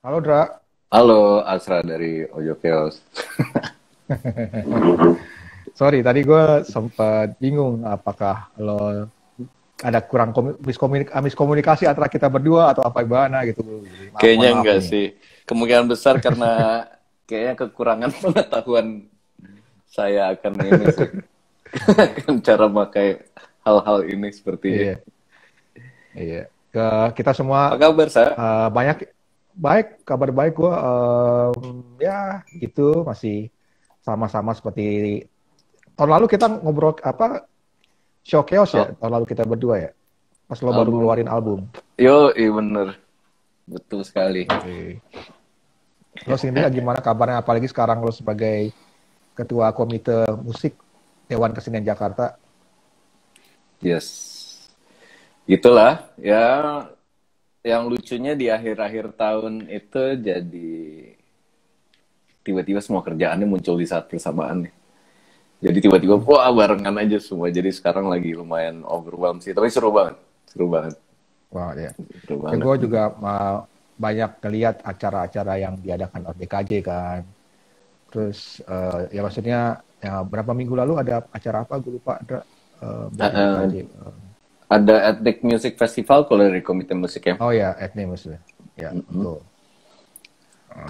Halo Dra. Halo, Asra dari Ojo Chaos. Sorry tadi gue sempat bingung apakah lo ada kurang miskomunikasi antara kita berdua atau apa gimana gitu. Jadi, Kayaknya mohon maaf enggak nih. sih. Kemungkinan besar karena kayaknya kekurangan pengetahuan saya akan ini sih. Akan cara pakai hal-hal ini sepertinya. Iya, iya. Kita semua Apa kabar, Sa? banyak baik, kabar baik gue, ya gitu masih sama-sama seperti tahun lalu kita ngobrol apa show chaos ya, Oh, tahun lalu kita berdua ya, pas lo baru album. ngeluarin album. Yo, iya bener. Betul sekali. Oke. Lo sendiri gimana kabarnya, apalagi sekarang lo sebagai Ketua Komite Musik Dewan Kesenian Jakarta. Yes. Gitulah. Ya, yang lucunya di akhir-akhir tahun itu jadi tiba-tiba semua kerjaannya muncul di saat bersamaan nih. Jadi tiba-tiba wah barengan aja semua. Jadi sekarang lagi lumayan overwhelmed sih. Tapi seru banget. Seru banget. Wah ya. Seru Ya banget. gue juga banyak ngeliat acara-acara yang diadakan oleh BKJ kan. Terus ya maksudnya ya berapa minggu lalu ada acara apa gue lupa, ada Eh, dari eh, BKJ. ada Ethnic Music Festival kalau dari Komite Musik ya. Oh ya, Etnimus ya. Ya Mm-mm. betul.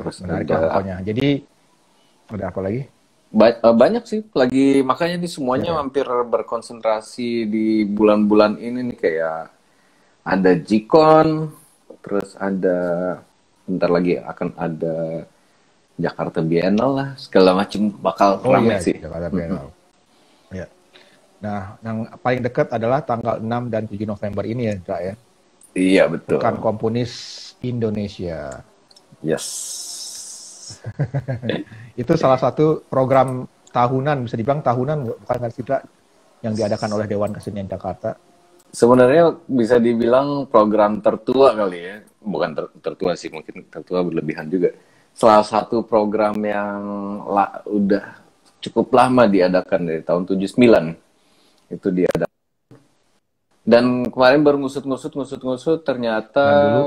Terus Menarik lah ada pokoknya. Jadi ada apa lagi? banyak sih. Lagi makanya nih Ya, semuanya ya. hampir berkonsentrasi di bulan-bulan ini nih kayak ada Jikon, terus ada bentar lagi akan ada Jakarta Biennale lah, segala macam bakal Oh rame iya, sih. Jakarta Biennale. Ya. Nah, yang paling dekat adalah tanggal 6 dan 7 November ini ya, Dra, ya. Iya Pekan betul. Komponis Indonesia. Yes. Itu salah satu program tahunan, bisa dibilang tahunan, bukan kan sih, Dra, yang diadakan oleh Dewan Kesenian Jakarta. Sebenarnya bisa dibilang program tertua kali ya. Bukan tertua sih, mungkin tertua berlebihan juga. Salah satu program yang udah cukup lama diadakan dari tahun 79. Itu diadakan. Dan kemarin baru ngusut-ngusut ternyata Yang dulu,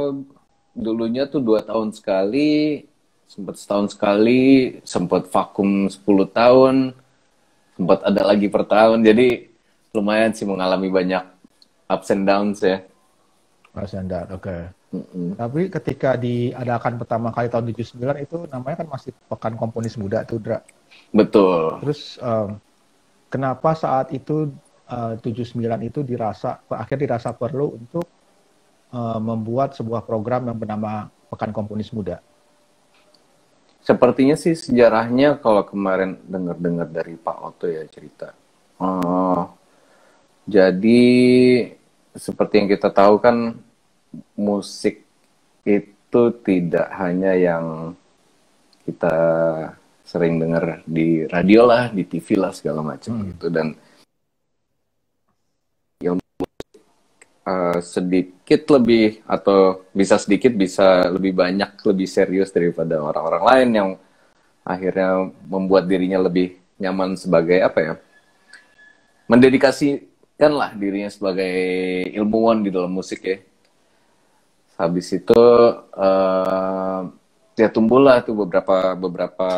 dulunya tuh 2 tahun sekali, sempat setahun sekali, sempat vakum 10 tahun, sempat ada lagi per tahun. Jadi lumayan sih mengalami banyak ups and downs ya. Mas Yanda, oke. Mm-mm. Tapi ketika diadakan pertama kali tahun 79 itu namanya kan masih Pekan Komponis Muda tuh, Dra. Betul. Terus kenapa saat itu 79 itu akhirnya dirasa perlu untuk membuat sebuah program yang bernama Pekan Komponis Muda? Sepertinya sih sejarahnya kalau kemarin dengar-dengar dari Pak Oto ya cerita. Eh, jadi seperti yang kita tahu kan musik itu tidak hanya yang kita sering dengar di radio lah, di TV lah segala macam gitu dan sedikit lebih atau bisa sedikit bisa lebih banyak lebih serius daripada orang-orang lain yang akhirnya membuat dirinya lebih nyaman sebagai apa ya, mendedikasikanlah dirinya sebagai ilmuwan di dalam musik ya. Habis itu ya tumbuhlah tuh beberapa beberapa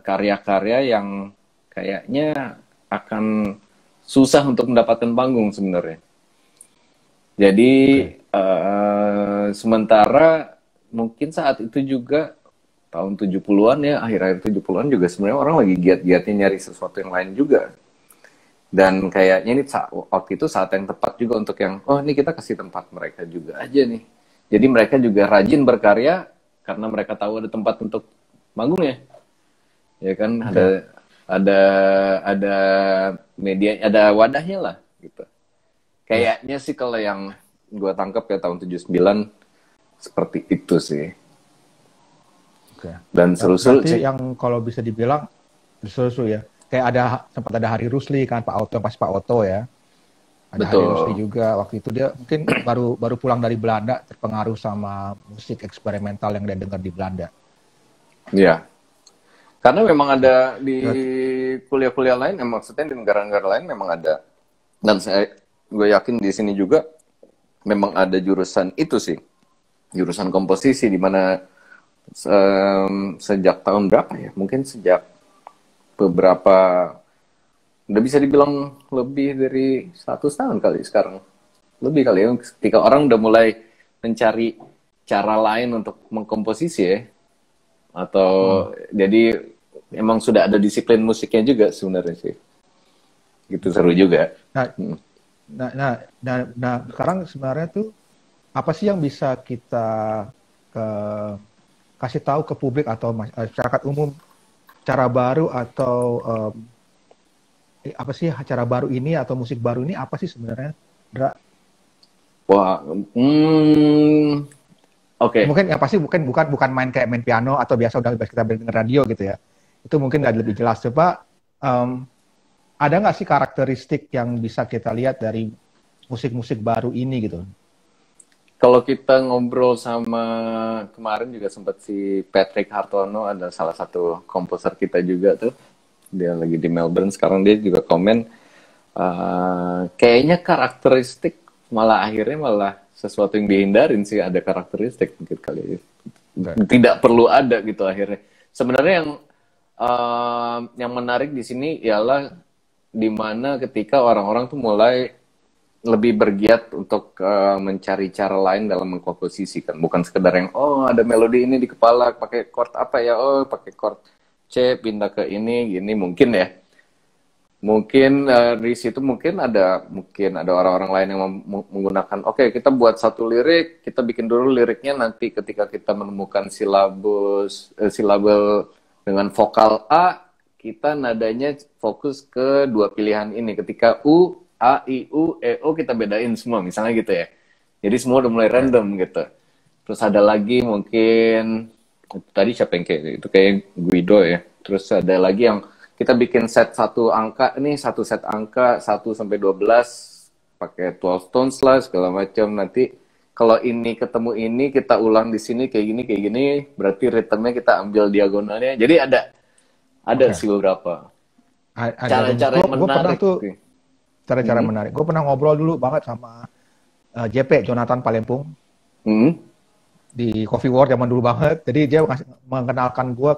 karya-karya yang kayaknya akan susah untuk mendapatkan panggung sebenarnya. Jadi Oke. sementara mungkin saat itu juga tahun 70-an ya, akhir-akhir 70-an juga sebenarnya orang lagi giat-giatnya nyari sesuatu yang lain juga. Dan kayaknya ini waktu itu saat yang tepat juga untuk yang, oh ini kita kasih tempat mereka juga aja nih. Jadi mereka juga rajin berkarya karena mereka tahu ada tempat untuk manggung ya. Ya kan Oke. ada ada media, ada wadahnya lah gitu. Ya. Kayaknya sih kalau yang gue tangkap ya tahun 79 seperti itu sih. Oke. Dan seru-seru Berarti sih. yang kalau bisa dibilang sesuatu ya. Kayak sempat ada Hari Rusli kan, Pak Oto, pas Pak Oto ya. Ada Hari Rusli Betul. juga, waktu itu dia mungkin baru pulang dari Belanda, terpengaruh sama musik eksperimental yang dia dengar di Belanda. Ya. Karena memang ada di Terus, kuliah-kuliah lain, maksudnya di negara-negara lain memang ada. Dan gue yakin di sini juga memang ada jurusan itu sih. jurusan komposisi, di mana sejak tahun berapa ya? Mungkin sejak beberapa, udah bisa dibilang lebih dari 100 tahun kali sekarang. Lebih kali ya, ketika orang udah mulai mencari cara lain untuk mengkomposisi ya. Atau jadi emang sudah ada disiplin musiknya juga sebenarnya sih. Gitu, seru juga. Nah, sekarang sebenarnya tuh apa sih yang bisa kita kasih tahu ke publik atau masyarakat umum cara baru atau apa sih cara baru ini atau musik baru ini apa sih sebenarnya, Dra? Wah, oke. Mungkin ya pasti bukan main piano atau biasa udah kita dengar radio gitu ya. Itu mungkin nggak lebih jelas. Coba ada nggak sih karakteristik yang bisa kita lihat dari musik-musik baru ini gitu? Kalau kita ngobrol sama kemarin juga sempat si Patrick Hartono, ada salah satu komposer kita juga tuh, dia lagi di Melbourne sekarang, dia juga komen kayaknya karakteristik akhirnya malah sesuatu yang dihindarin sih, ada karakteristik mungkin kali tidak perlu ada gitu akhirnya. Sebenarnya yang menarik di sini ialah dimana ketika orang-orang tuh mulai lebih bergiat untuk mencari cara lain dalam mengkomposisi kan, bukan sekedar yang ada melodi ini di kepala pakai chord apa ya, pakai chord C pindah ke ini gini, mungkin ya, mungkin di situ mungkin ada orang-orang lain yang menggunakan oke, kita buat satu lirik, kita bikin dulu liriknya, nanti ketika kita menemukan silabel dengan vokal A, kita nadanya fokus ke dua pilihan ini, ketika U, A, I, U, E, O kita bedain semua, misalnya gitu ya. Jadi semua udah mulai random gitu. Terus ada lagi mungkin, tadi siapa yang itu kayak Guido ya. Terus ada lagi yang kita bikin set satu angka, nih satu set angka 1 sampai 12 pakai 12 tones lah segala macam. Nanti kalau ini ketemu ini kita ulang di sini kayak gini, berarti ritmenya kita ambil diagonalnya. Jadi ada sih beberapa cara-cara yang menarik. Cara-cara menarik. Gue pernah ngobrol dulu banget sama JP, Jonathan Palempung, di Coffee War zaman dulu banget. Jadi dia mengenalkan gue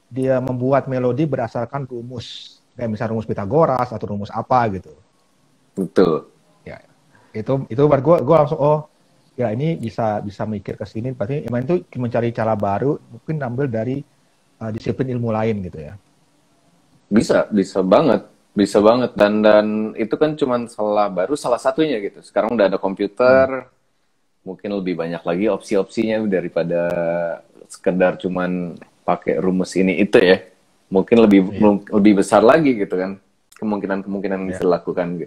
dia membuat melodi berdasarkan rumus. Kayak misalnya rumus Pythagoras atau rumus apa gitu. Betul. Ya, itu baru gue langsung, ya ini bisa mikir ke sini. Berarti emang itu mencari cara baru, mungkin ambil dari disiplin ilmu lain gitu ya. Bisa banget dan itu kan cuma salah satunya gitu. Sekarang udah ada komputer, mungkin lebih banyak lagi opsi-opsinya daripada sekedar cuman pakai rumus ini itu ya. Mungkin lebih besar lagi gitu kan, kemungkinan bisa dilakukan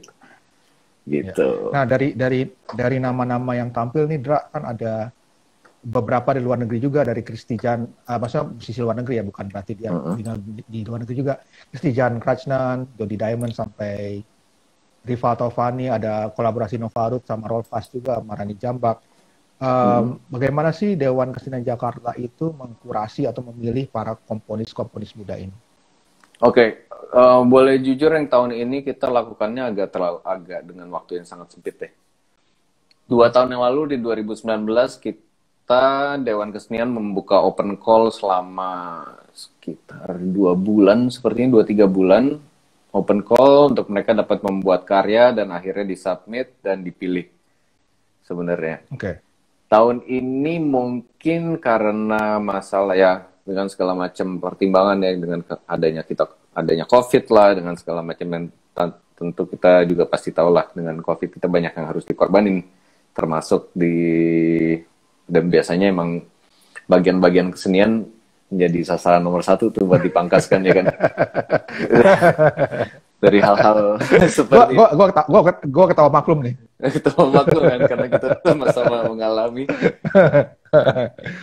gitu. Nah, dari nama-nama yang tampil nih, Dra, kan ada beberapa di luar negeri juga, dari Christijan, maksudnya sisi luar negeri ya, bukan berarti dia tinggal di luar negeri juga. Christijan Krajnan, Jody Diamond, sampai Rival Taufani, ada kolaborasi Novarut sama Rolfas juga, Marani Jambak. Bagaimana sih Dewan Kesenian Jakarta itu mengkurasi atau memilih para komponis muda ini? Oke, boleh jujur yang tahun ini kita lakukannya agak dengan waktu yang sangat sempit deh. 2 tahun yang lalu di 2019 kita Dewan Kesenian membuka open call selama sekitar 2 bulan, sepertinya 2-3 bulan open call untuk mereka dapat membuat karya dan akhirnya disubmit dan dipilih sebenarnya. Tahun ini mungkin karena masalah ya dengan segala macam pertimbangan ya, dengan adanya COVID lah, dengan segala macam yang tentu kita juga pasti tahu lah, dengan COVID kita banyak yang harus dikorbanin, termasuk dan biasanya emang bagian-bagian kesenian menjadi sasaran nomor 1 tuh buat dipangkaskan ya kan. Dari hal-hal seperti gue ketawa maklum nih. Ketawa maklum kan, karena kita sama-sama mengalami.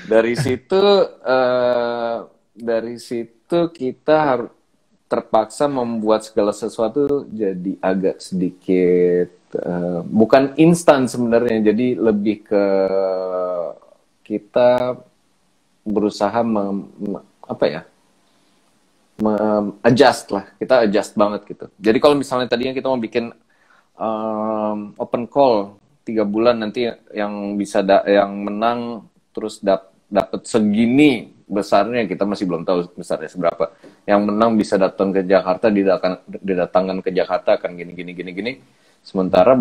Dari situ kita harus terpaksa membuat segala sesuatu jadi agak sedikit bukan instan sebenarnya, jadi lebih ke kita berusaha adjust lah, kita adjust banget gitu. Jadi kalau misalnya tadinya kita mau bikin open call 3 bulan nanti yang bisa yang menang terus dapat segini besarnya, kita masih belum tahu besarnya seberapa. Yang menang bisa datang ke Jakarta, didatangkan ke Jakarta akan gini. Sementara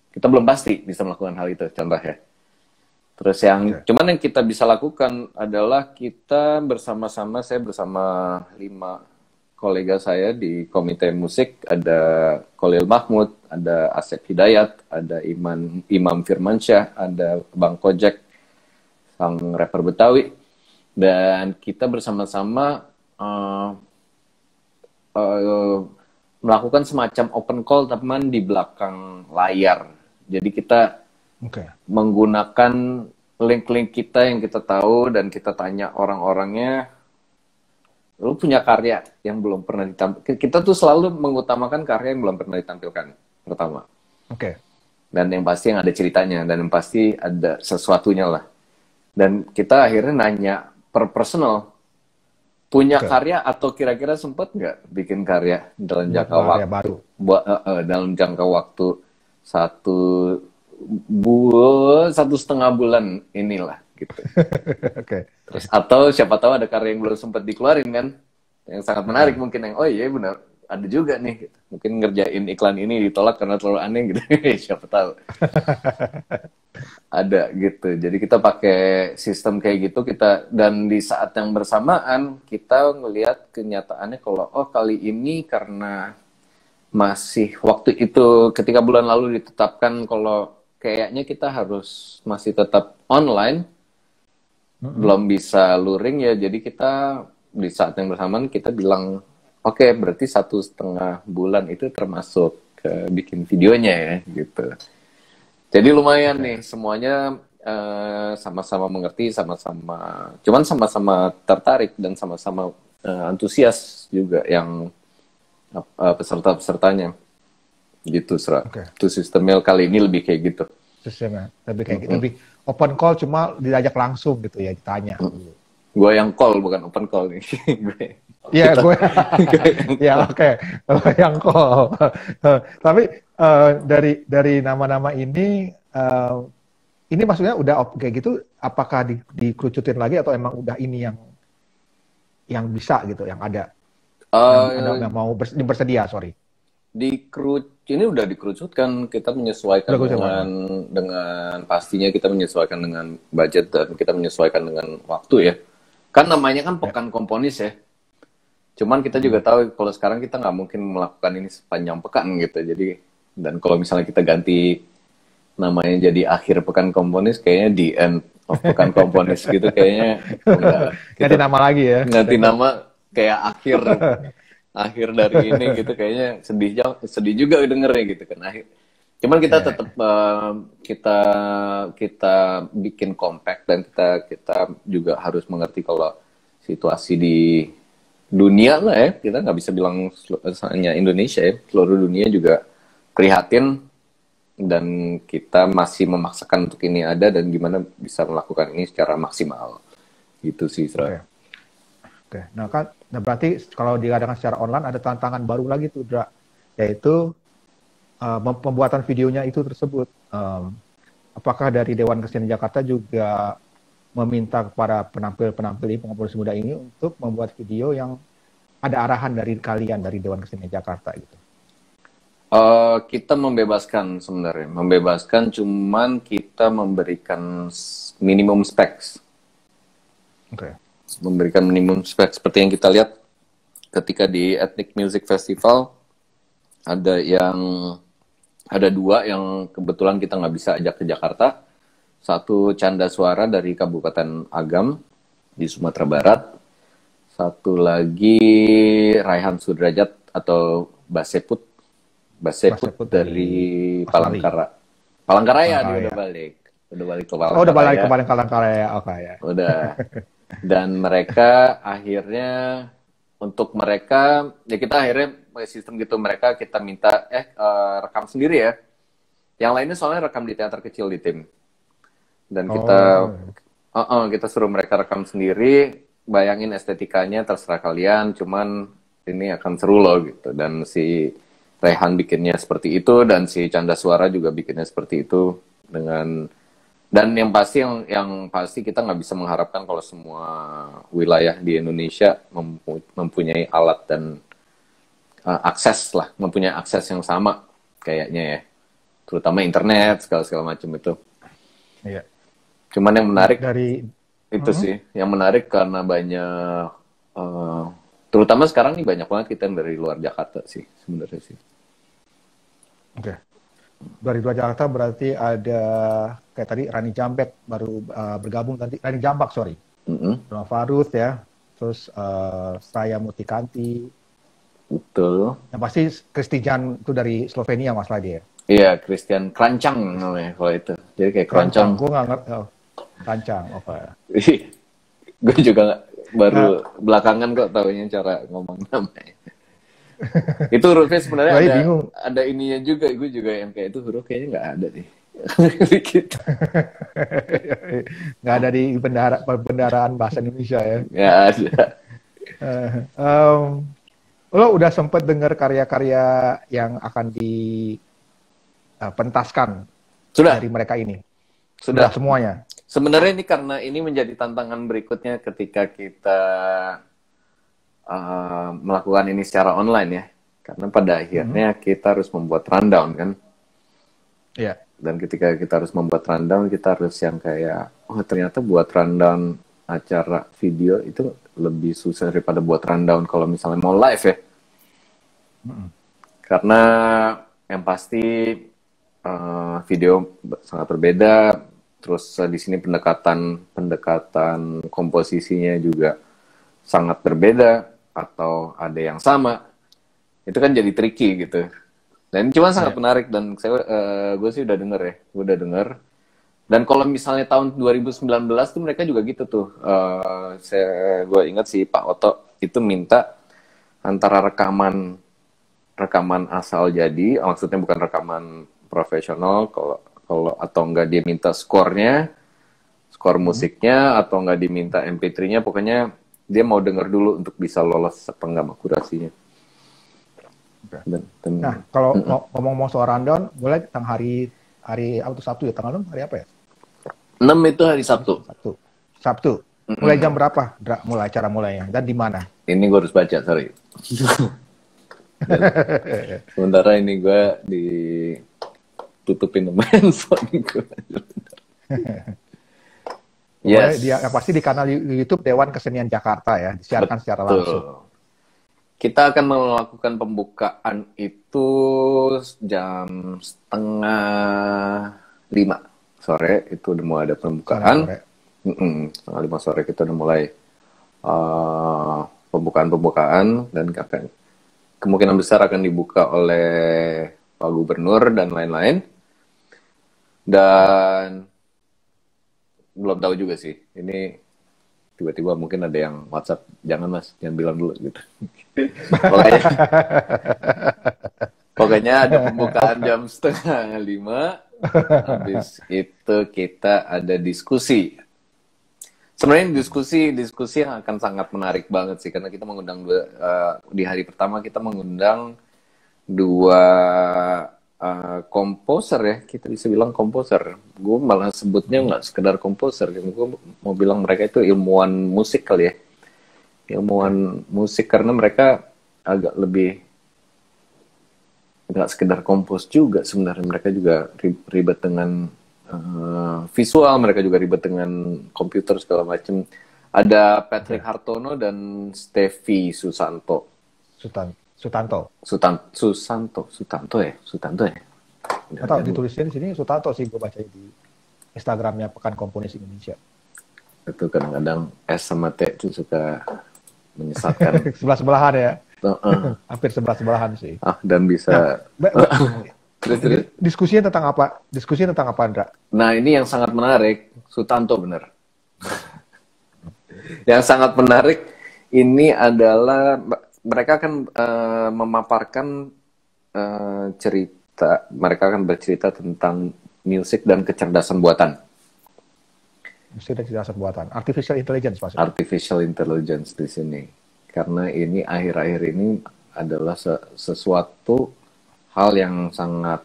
kita belum pasti bisa melakukan hal itu, contoh ya. Terus cuman yang kita bisa lakukan adalah kita bersama-sama, saya bersama 5 kolega saya di komite musik, ada Khalil Mahmud, ada Asep Hidayat, ada Imam Firmansyah, ada Bang Kojek, sang rapper Betawi, dan kita bersama-sama melakukan semacam open call teman di belakang layar. Jadi kita menggunakan link-link kita yang kita tahu dan kita tanya orang-orangnya, lu punya karya yang belum pernah ditampilkan. Kita tuh selalu mengutamakan karya yang belum pernah ditampilkan pertama. Dan yang pasti yang ada ceritanya, dan yang pasti ada sesuatunya lah. Dan kita akhirnya nanya per personal, punya karya atau kira-kira sempat nggak bikin karya dalam jangka waktu baru. Dalam jangka waktu 1,5 bulan inilah gitu. Terus atau siapa tahu ada karya yang belum sempat dikeluarin kan, yang sangat menarik mungkin, yang oh iya benar ada juga nih gitu. Mungkin ngerjain iklan ini ditolak karena terlalu aneh gitu. Siapa tahu. Ada gitu. Jadi kita pakai sistem kayak gitu, dan di saat yang bersamaan kita ngelihat kenyataannya kalau kali ini karena masih waktu itu ketika bulan lalu ditetapkan kalau kayaknya kita harus masih tetap online, belum bisa luring ya, jadi kita di saat yang bersamaan kita bilang oke, berarti 1,5 bulan itu termasuk bikin videonya ya gitu. Jadi lumayan nih semuanya sama-sama mengerti, cuman sama-sama tertarik dan sama-sama antusias juga yang peserta-pesertanya gitu, Sra. Itu sistemnya kali ini lebih kayak gitu. Sistemnya lebih kayak gitu, lebih open call, cuma diajak langsung gitu ya, ditanya. Gue yang call, bukan open call nih. Iya, gue. Ya oke, yang call. Tapi dari nama-nama ini maksudnya udah kayak gitu, apakah dikerucutin lagi atau emang udah ini yang bisa gitu, yang ada? Yang mau bersedia, sorry. Ini udah dikerucutkan, kita menyesuaikan dengan pastinya, kita menyesuaikan dengan budget dan kita menyesuaikan dengan waktu ya. Kan namanya kan pekan komponis ya. Cuman kita juga tahu kalau sekarang kita nggak mungkin melakukan ini sepanjang pekan gitu. Jadi, dan kalau misalnya kita ganti namanya jadi akhir pekan komponis, kayaknya the end of pekan komponis gitu kayaknya. Ganti nama lagi ya. Ganti nama kayak akhir dari ini gitu, kayaknya sedih juga dengernya gitu kan. Cuman kita tetap kita bikin compact, dan kita juga harus mengerti kalau situasi di dunia lah ya, kita nggak bisa bilang hanya Indonesia ya, seluruh dunia juga prihatin, dan kita masih memaksakan untuk ini ada, dan gimana bisa melakukan ini secara maksimal gitu sih, Sra. Oke. Nah berarti kalau diadakan secara online ada tantangan baru lagi tuh, Dra, yaitu pembuatan videonya itu tersebut. Apakah dari Dewan Kesenian Jakarta juga meminta kepada penampil-penampil pengkomponis muda ini untuk membuat video yang ada arahan dari kalian, dari Dewan Kesenian Jakarta gitu? Kita membebaskan sebenarnya, cuman kita memberikan minimum specs. Memberikan minimum spek seperti yang kita lihat ketika di Ethnic Music Festival, ada 2 yang kebetulan kita nggak bisa ajak ke Jakarta. Satu Canda Suara dari Kabupaten Agam di Sumatera Barat, satu lagi Raihan Sudrajat atau Baseput dari Palangkaraya. Dia udah balik ke Palangkaraya. Udah balik ke Palangkaraya, oke ya. Udah. Dan mereka akhirnya, untuk mereka ya kita akhirnya sistem gitu, kita minta rekam sendiri ya. Yang lainnya soalnya rekam di teater kecil di tim, dan kita suruh mereka rekam sendiri. Bayangin estetikanya terserah kalian, cuman ini akan seru loh gitu. Dan si Rehan bikinnya seperti itu dan si Canda Suara juga bikinnya seperti itu dengan dan yang pasti kita nggak bisa mengharapkan kalau semua wilayah di Indonesia mempunyai alat dan mempunyai akses yang sama kayaknya ya, terutama internet segala macam itu. Iya. Cuman yang menarik dari itu sih, yang menarik karena banyak terutama sekarang nih banyak banget kita yang dari luar Jakarta sih sebenarnya sih. Oke. Dari luar Jakarta berarti ada kayak tadi Rani Jambek baru bergabung tadi, Rani Jambak sorry. Roma Farus ya, terus saya Mutikanti. Betul. Yang pasti Kristijan itu dari Slovenia Mas Ladi ya. Iya, Christian Krancang namanya kalau itu. Jadi kayak Krancang. Gue nggak ngerti. Oh, Krancang, oke. Gue juga baru belakangan kok taunya cara ngomong namanya. Itu hurufnya sebenarnya ada ininya juga. Gue juga yang kayak itu huruf kayaknya nggak ada deh. Gitu. Nggak ada di bendaraan bahasa Indonesia ya. Nggak ada. Lo udah sempet dengar karya-karya yang akan dipentaskan dari mereka ini? Sudah semuanya? Sebenarnya ini karena ini menjadi tantangan berikutnya ketika kita melakukan ini secara online ya. Karena pada akhirnya kita harus membuat rundown kan. Iya. Dan ketika kita harus membuat rundown, kita harus yang kayak, oh ternyata buat rundown acara video itu lebih susah daripada buat rundown kalau misalnya mau live ya. Karena yang pasti video sangat berbeda. Terus di sini pendekatan komposisinya juga sangat berbeda atau ada yang sama. Itu kan jadi tricky gitu. Dan cuma sangat menarik dan gue sih udah denger ya. Gue udah denger. Dan kalau misalnya tahun 2019 tuh mereka juga gitu tuh. Gue ingat sih Pak Oto itu minta antara rekaman asal jadi, maksudnya bukan rekaman profesional, kalau atau enggak dia minta skor musiknya, atau enggak diminta MP3-nya, pokoknya dia mau denger dulu untuk bisa lolos apa enggak akurasinya. Nah, kalau ngomong soal rundown, boleh tentang hari Sabtu ya, tanggal 6 hari apa ya? 6 itu hari Sabtu. Sabtu. Mulai jam berapa? Mulai acara mulainya dan di mana? Ini gue harus baca, sorry. Sementara ini gue ditutupin sama handphone gue. Yes. Pasti di kanal YouTube Dewan Kesenian Jakarta ya, disiarkan secara langsung. Kita akan melakukan pembukaan itu jam 4:30 sore, itu udah mau ada pembukaan. 4:30 sore kita udah mulai pembukaan dan kemungkinan besar akan dibuka oleh Pak Gubernur dan lain-lain. Dan belum tahu juga sih. Ini tiba-tiba mungkin ada yang WhatsApp, jangan mas, jangan bilang dulu gitu. Pokoknya ada pembukaan jam 4:30. Habis itu kita ada diskusi. Sebenarnya diskusi yang akan sangat menarik banget sih, karena kita mengundang di hari pertama kita mengundang 2 komposer ya, kita bisa bilang komposer. Gue malah sebutnya nggak sekedar komposer, gue mau bilang mereka itu ilmuwan musik kali ya, ilmuwan musik, karena mereka agak lebih nggak sekedar kompos juga sebenarnya, mereka juga ribet dengan visual, mereka juga ribet dengan komputer segala macam. Ada Patrick Hartono dan Steffi Susanto ya. Atau ditulisnya di sini Sutanto sih, gue baca di Instagramnya Pekan Komponis Indonesia. Itu kadang-kadang S sama T itu suka menyesatkan. Sebelah-sebelahan ya. Hampir sebelah-sebelahan sih. Dan bisa. Diskusinya tentang apa? Andra? Nah, ini yang sangat menarik. Sutanto benar. Yang sangat menarik ini adalah mereka akan memaparkan cerita. Mereka akan bercerita tentang musik dan kecerdasan buatan. Musik dan kecerdasan buatan. Artificial intelligence maksudnya. Artificial intelligence di sini. Karena ini akhir-akhir ini adalah sesuatu hal yang sangat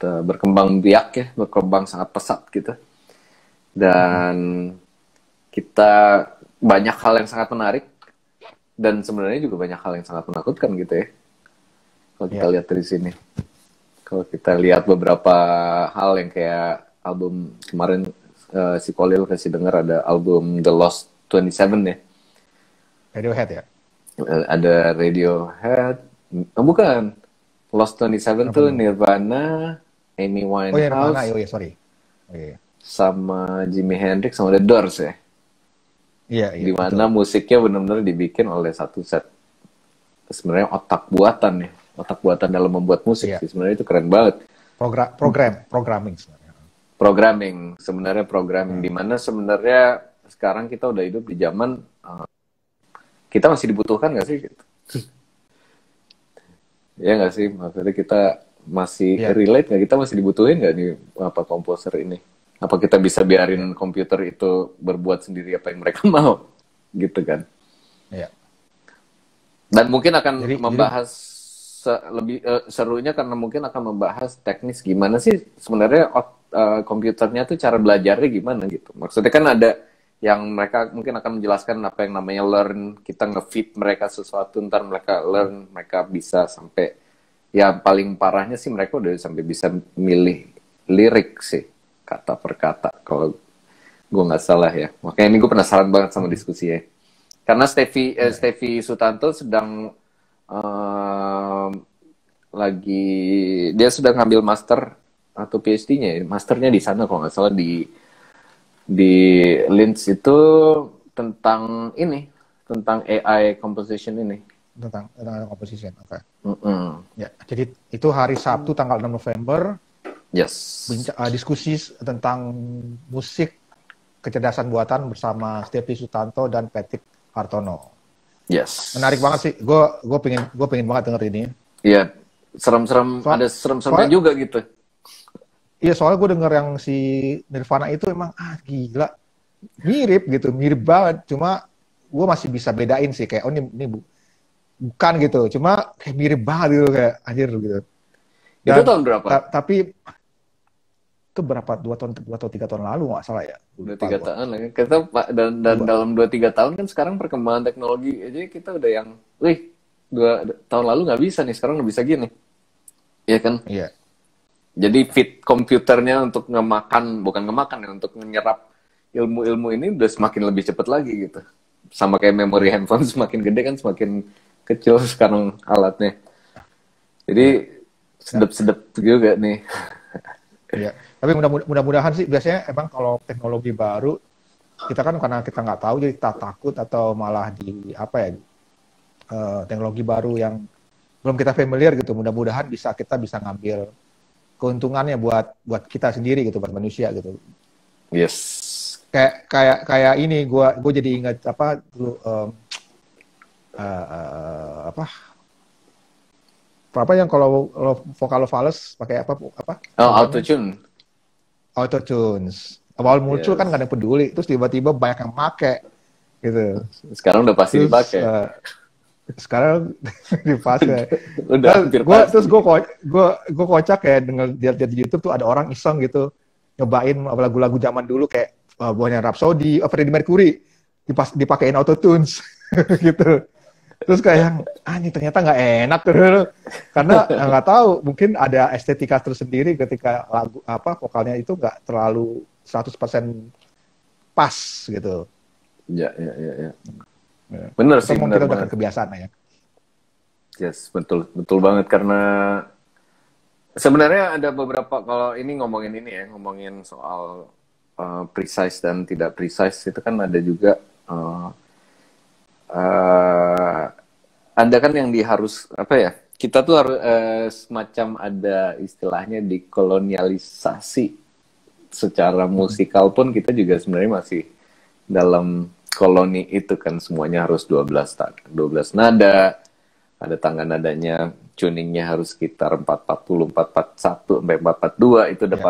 berkembang biak ya, berkembang sangat pesat gitu. Dan kita banyak hal yang sangat menarik dan sebenarnya juga banyak hal yang sangat menakutkan gitu ya. Kalau kita lihat dari sini. Kalau kita lihat beberapa hal yang kayak album kemarin si Kolil kasih denger ada album The Lost 27 ya. Radiohead ya? Ada Radiohead. Bukan. Lost 27 tuh Nirvana, Amy Winehouse. Oh ya, Nirvana. Oh ya, sorry. Oh, iya. Sama Jimi Hendrix sama The Doors ya. Iya, iya. Dimana musiknya benar-benar dibikin oleh satu set. Sebenarnya otak buatan ya. Otak buatan dalam membuat musik sih. Sebenarnya itu keren banget. Programming sebenarnya. Programming. Dimana sebenarnya sekarang kita udah hidup di zaman kita masih dibutuhkan nggak sih? Ya nggak sih? Maksudnya kita masih relate nggak? Kita masih dibutuhin nggak nih komposer ini? Apa kita bisa biarin komputer itu berbuat sendiri apa yang mereka mau? Gitu kan? Iya. Dan mungkin akan membahas lebih serunya karena mungkin akan membahas teknis gimana sih sebenarnya komputernya tuh cara belajarnya gimana gitu. Maksudnya kan ada yang mereka mungkin akan menjelaskan apa yang namanya learn, kita nge-feed mereka sesuatu, ntar mereka learn, mereka bisa sampai, ya paling parahnya sih mereka udah sampai bisa milih lirik sih, kata per kata, kalau gue nggak salah ya. Makanya ini gue penasaran banget sama diskusinya. Karena Stevie Sutanto sedang dia sudah ngambil master atau PhD-nya, masternya di sana kalau nggak salah di Linz itu tentang AI composition ini. Tentang composition, oke. Ya, jadi itu hari Sabtu tanggal 6 November. Yes. Diskusi tentang musik kecerdasan buatan bersama Stevie Sutanto dan Patrick Hartono. Yes. Menarik banget sih. Gue pengen banget denger ini. Iya, serem-serem, ada serem-seremnya juga gitu. Iya, soalnya gue denger yang si Nirvana itu emang gila, mirip banget. Cuma gue masih bisa bedain sih kayak ini bukan gitu. Cuma kayak mirip banget gitu, kayak anjir gitu. Dan, itu tahun berapa? Tapi itu berapa 2 atau 3 tahun lalu nggak salah ya. 2-3 tahun lah. Kita dan dalam 2-3 tahun kan sekarang perkembangan teknologi aja kita udah yang, 2 tahun lalu nggak bisa nih, sekarang udah bisa gini. Iya kan? Iya. Jadi fit komputernya untuk bukan ngemakan ya, untuk menyerap ilmu-ilmu ini udah semakin lebih cepat lagi gitu. Sama kayak memori handphone semakin gede kan semakin kecil sekarang alatnya. Jadi sedep-sedep juga nih. Iya. Tapi mudah-mudahan sih biasanya emang kalau teknologi baru kita kan karena kita nggak tahu jadi kita takut atau malah teknologi baru yang belum kita familiar gitu. Mudah-mudahan kita bisa ngambil keuntungannya buat kita sendiri gitu, buat manusia gitu. Yes. Kayak ini gue jadi ingat dulu apa yang kalau vokal fals pakai apa? Autotune. Autotunes. Awal muncul kan nggak ada yang peduli, terus tiba-tiba banyak yang make gitu. Sekarang udah pasti dipakai. Sekarang dipakai. Terus gue kocak kayak lihat di YouTube tuh ada orang iseng gitu nyobain lagu-lagu zaman dulu kayak Bohemian Rhapsody, Freddie Mercury dipakein autotunes gitu. Terus kayak ternyata nggak enak tuh karena nggak tahu mungkin ada estetika tersendiri ketika lagu vokalnya itu nggak terlalu 100% pas gitu. Ya. Bener sih, bener kita udah kebiasaan ya. Yes, betul banget karena sebenarnya ada beberapa, kalau ini ngomongin soal precise dan tidak precise itu kan ada juga ada kan yang kita tuh harus semacam ada istilahnya dikolonialisasi secara musikal pun kita juga sebenarnya masih dalam koloni itu kan, semuanya harus 12 nada, ada tangga nadanya, tuningnya harus sekitar 440, 441 sampai 442 itu udah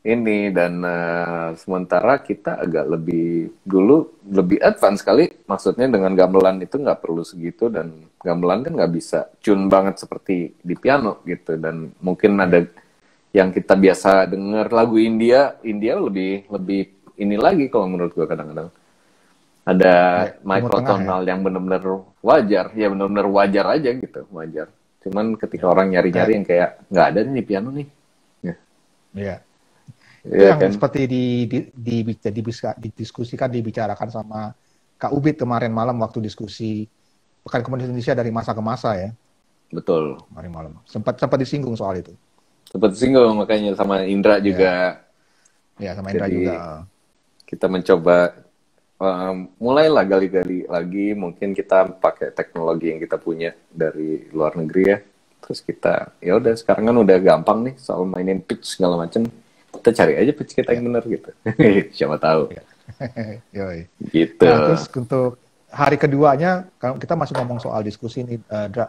ini dan sementara kita agak lebih advance sekali, maksudnya dengan gamelan itu nggak perlu segitu dan gamelan kan nggak bisa tune banget seperti di piano gitu, dan mungkin ada yang kita biasa dengar lagu India lebih ini lagi kalau menurut gua kadang-kadang ada microtonal yang benar-benar wajar, ya benar-benar wajar aja gitu, wajar. Cuman ketika orang nyari-nyari yang kayak nggak ada nih piano nih. Iya. Itu Ya, yang kan? seperti didiskusikan, dibicarakan sama Kak Ubit kemarin malam waktu diskusi Pekan Komunitas Indonesia dari masa ke masa ya. Betul. Kemarin malam. Sempat disinggung soal itu. Sempat singgung makanya sama Indra juga. Ya, sama Indra juga. Kita mencoba mulailah gali-gali lagi, mungkin kita pakai teknologi yang kita punya dari luar negeri ya. Terus kita, ya udah sekarang kan udah gampang nih soal mainin pitch segala macem. Kita cari aja pitch kita yang benar gitu. Siapa tahu. Yoi. Gitu. Nah, terus untuk hari keduanya, kalau kita masih ngomong soal diskusi ini, Dra.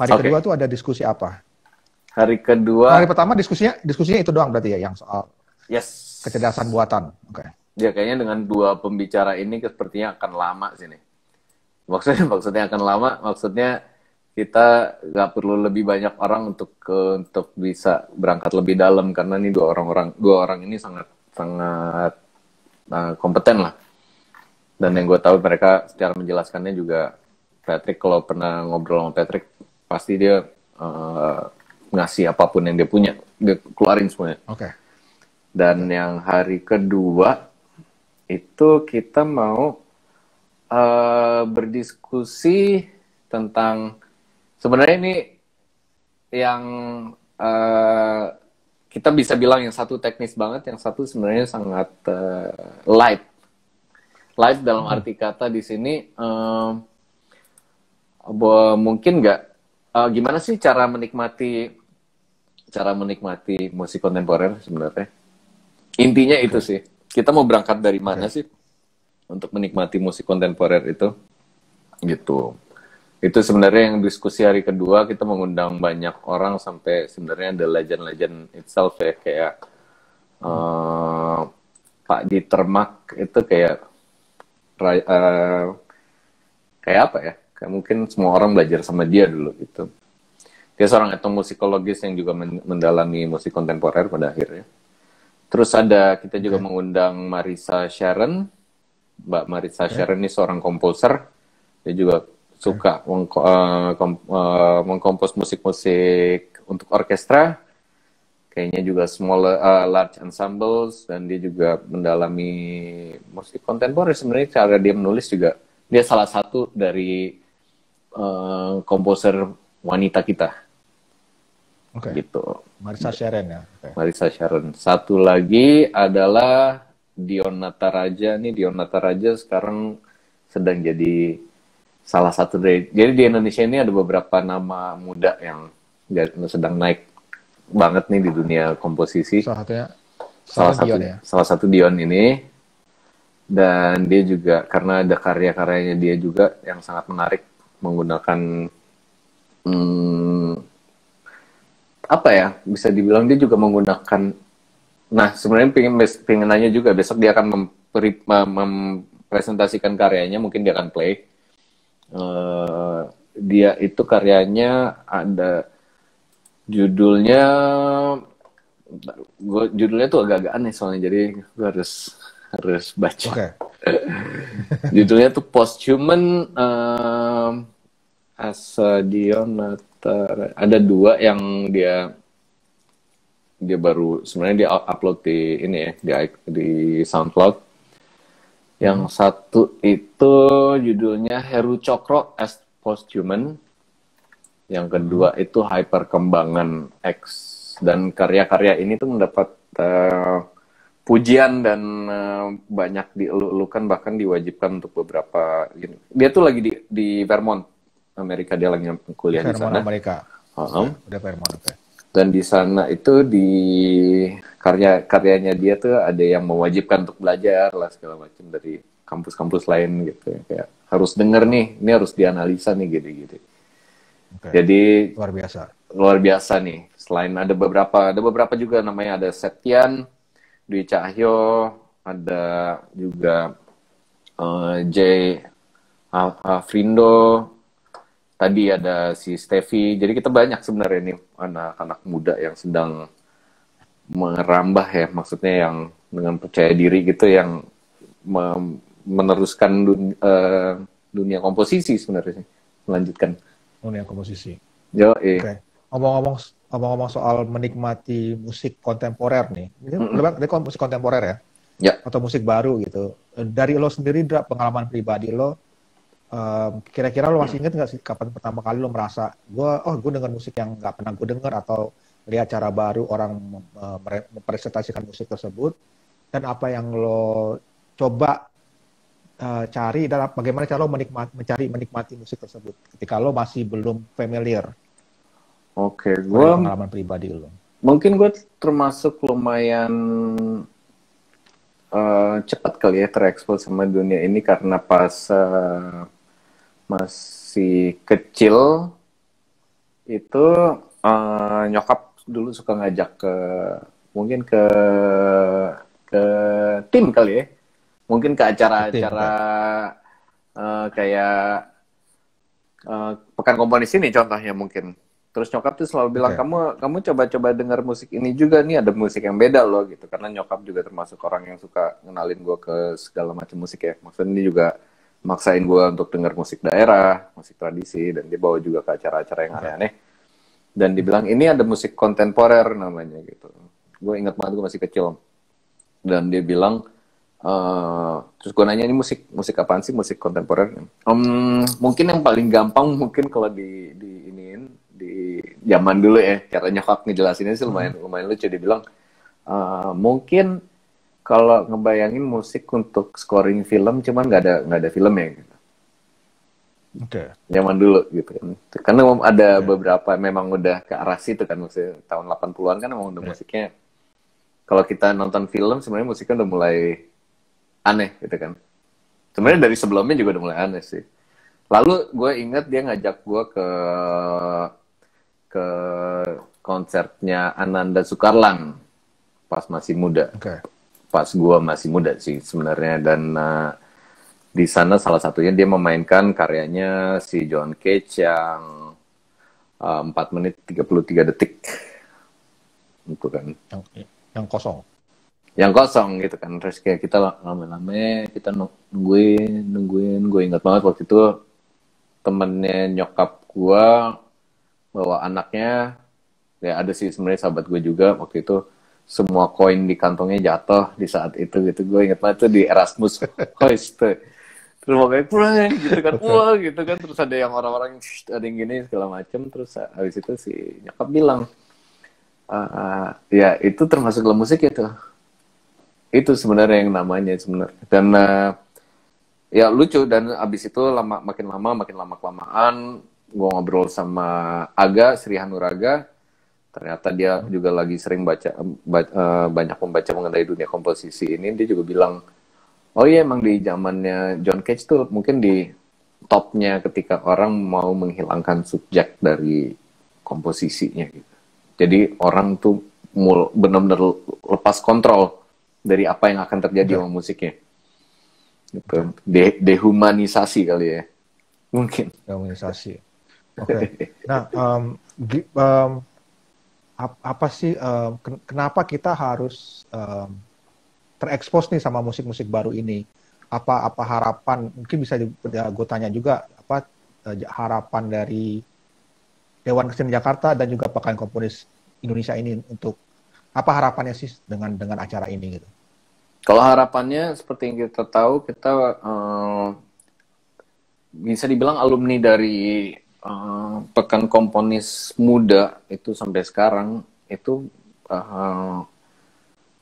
Hari kedua tuh ada diskusi apa? Hari kedua. Hari pertama diskusinya itu doang berarti ya, yang soal kecerdasan buatan. Oke. Ya kayaknya dengan dua pembicara ini sepertinya akan lama sih nih. Maksudnya akan lama. Maksudnya kita nggak perlu lebih banyak orang untuk bisa berangkat lebih dalam, karena ini dua orang ini sangat kompeten lah. Dan yang gue tahu mereka secara menjelaskannya juga, Patrick, kalau pernah ngobrol sama Patrick pasti dia ngasih apapun yang dia punya, dia keluarin semuanya. Oke. Dan yang hari kedua itu kita mau berdiskusi tentang, sebenarnya ini yang kita bisa bilang yang satu teknis banget, yang satu sebenarnya sangat light. Light dalam arti kata di sini mungkin nggak gimana sih cara menikmati musik kontemporer sebenarnya. Intinya itu sih. Kita mau berangkat dari mana sih untuk menikmati musik kontemporer itu? Gitu. Itu sebenarnya yang diskusi hari kedua, kita mengundang banyak orang sampai sebenarnya ada legend itself ya, kayak Pak Dieter Mack itu kayak apa ya? Kayak mungkin semua orang belajar sama dia dulu gitu. Dia seorang etnomusikologis yang juga mendalami musik kontemporer pada akhirnya. Terus kita juga mengundang Marissa Sharon. Mbak Marissa Sharon ini seorang komposer. Dia juga suka mengkompos musik-musik untuk orkestra. Kayaknya juga large ensembles. Dan dia juga mendalami musik kontemporer. Sebenarnya cara dia menulis juga, dia salah satu dari komposer wanita kita. Gitu. Marissa Sharon ya. Marissa Sharon. Satu lagi adalah Dion Nataraja. Nih Dion Nataraja sekarang sedang jadi salah satu dari. Jadi di Indonesia ini ada beberapa nama muda yang sedang naik banget nih di dunia komposisi. Salah satu Dion ini. Dan dia juga, karena ada karya-karyanya dia juga yang sangat menarik, menggunakan apa ya, bisa dibilang dia juga menggunakan, nah sebenarnya pengen nanya juga, besok dia akan mempresentasikan karyanya, mungkin dia akan play. Dia itu karyanya ada judulnya tuh agak-agak aneh soalnya, jadi gue harus baca. Judulnya tuh Posthuman Dion. Ada dua yang dia baru, sebenarnya dia upload di ini ya, di SoundCloud. Yang satu itu judulnya Heru Cokro as Posthuman. Yang kedua itu Hyperkembangan X. Dan karya-karya ini tuh mendapat pujian dan banyak dielulukan, bahkan diwajibkan untuk beberapa. Dia tuh lagi di Vermont, Amerika, dia lagi kuliah di sana. Amerika. Udah Vermont, oke. Dan di sana itu di karyanya dia tuh ada yang mewajibkan untuk belajar lah segala macam dari kampus-kampus lain gitu. Kayak harus denger nih, ini harus dianalisa nih gitu. Jadi luar biasa nih. Selain ada beberapa juga namanya, ada Setyan, Dwi Cahyo, ada juga Jay Afrindo, tadi ada si Steffi. Jadi kita banyak sebenarnya nih anak-anak muda yang sedang merambah ya, maksudnya yang dengan percaya diri gitu, yang meneruskan dunia komposisi sebenarnya, melanjutkan dunia komposisi. Yo, Oke. Ngomong-ngomong soal menikmati musik kontemporer nih, ini musik kontemporer ya? Ya. Atau musik baru gitu. Dari lo sendiri, pengalaman pribadi lo, kira-kira lo masih inget nggak sih kapan pertama kali lo merasa gue dengar musik yang nggak pernah gue dengar, atau lihat cara baru orang mempresentasikan musik tersebut, dan apa yang lo coba cari, dan bagaimana cara lo menikmati musik tersebut ketika lo masih belum familiar. Oke, gue pengalaman pribadi lo. Mungkin gue termasuk lumayan cepat kali ya terekspos sama dunia ini, karena pas masih kecil itu nyokap dulu suka ngajak mungkin ke tim kali ya, mungkin ke acara-acara kayak Pekan Komponis ini contohnya mungkin. Terus nyokap tuh selalu bilang, kamu coba-coba dengar musik ini juga nih, ada musik yang beda loh gitu. Karena nyokap juga termasuk orang yang suka ngenalin gue ke segala macam musik ya. Maksudnya dia juga maksain gue untuk dengar musik daerah, musik tradisi, dan dia bawa juga ke acara-acara yang aneh-aneh. Dan dibilang ini ada musik kontemporer namanya gitu. Gue ingat banget, gue masih kecil. Dan dia bilang, terus gue nanya, ini musik apaan sih, musik kontemporer? Mungkin yang paling gampang mungkin kalau di zaman dulu ya, cara nyokap ngejelasinnya sih lumayan lucu. Dia bilang, mungkin kalau ngebayangin musik untuk scoring film, cuman nggak ada filmnya gitu. Zaman dulu gitu kan. Karena ada beberapa memang udah ke arah situ kan, maksudnya tahun 80-an kan memang udah musiknya. Kalau kita nonton film sebenarnya musiknya udah mulai aneh gitu kan. Sebenarnya dari sebelumnya juga udah mulai aneh sih. Lalu gue inget dia ngajak gue ke konsernya Ananda Soekarlang pas masih muda. Pas gue masih muda sih sebenarnya. Dan di sana salah satunya dia memainkan karyanya si John Cage yang 4 menit 33 detik. Itu kan. Yang kosong gitu kan. Terus kayak kita lama-lama kita nungguin. Gue ingat banget waktu itu temennya nyokap gue bawa anaknya, ya ada sih sebenarnya sahabat gue juga waktu itu, semua koin di kantongnya jatuh di saat itu gitu. Gue ingat banget tuh di Erasmus Hoist tuh. Terus pokoknya pulang gitu kan, wah gitu kan. Terus ada yang orang-orang ada yang gini segala macem. Terus habis itu si nyokap bilang, ya itu termasuk dalam musik itu sebenarnya yang namanya sebenarnya. Dan ya lucu. Dan abis itu makin lama kelamaan gue ngobrol sama Aga, Sri Hanuraga. Ternyata dia juga lagi sering banyak membaca mengenai dunia komposisi ini. Dia juga bilang, oh iya emang di zamannya John Cage tuh mungkin di topnya ketika orang mau menghilangkan subjek dari komposisinya gitu. Jadi orang tuh benar-benar lepas kontrol dari apa yang akan terjadi sama musiknya. Gitu. Dehumanisasi kali ya. Mungkin. Dehumanisasi. Oke. Nah, apa sih kenapa kita harus terekspos nih sama musik-musik baru ini? Apa harapan? Mungkin bisa gue tanya juga, apa harapan dari Dewan Kesenian Jakarta dan juga Pekan Komponis Indonesia ini, untuk apa harapannya sih dengan acara ini gitu? Kalau harapannya seperti yang kita tahu, kita bisa dibilang alumni dari Pekan Komponis Muda itu sampai sekarang itu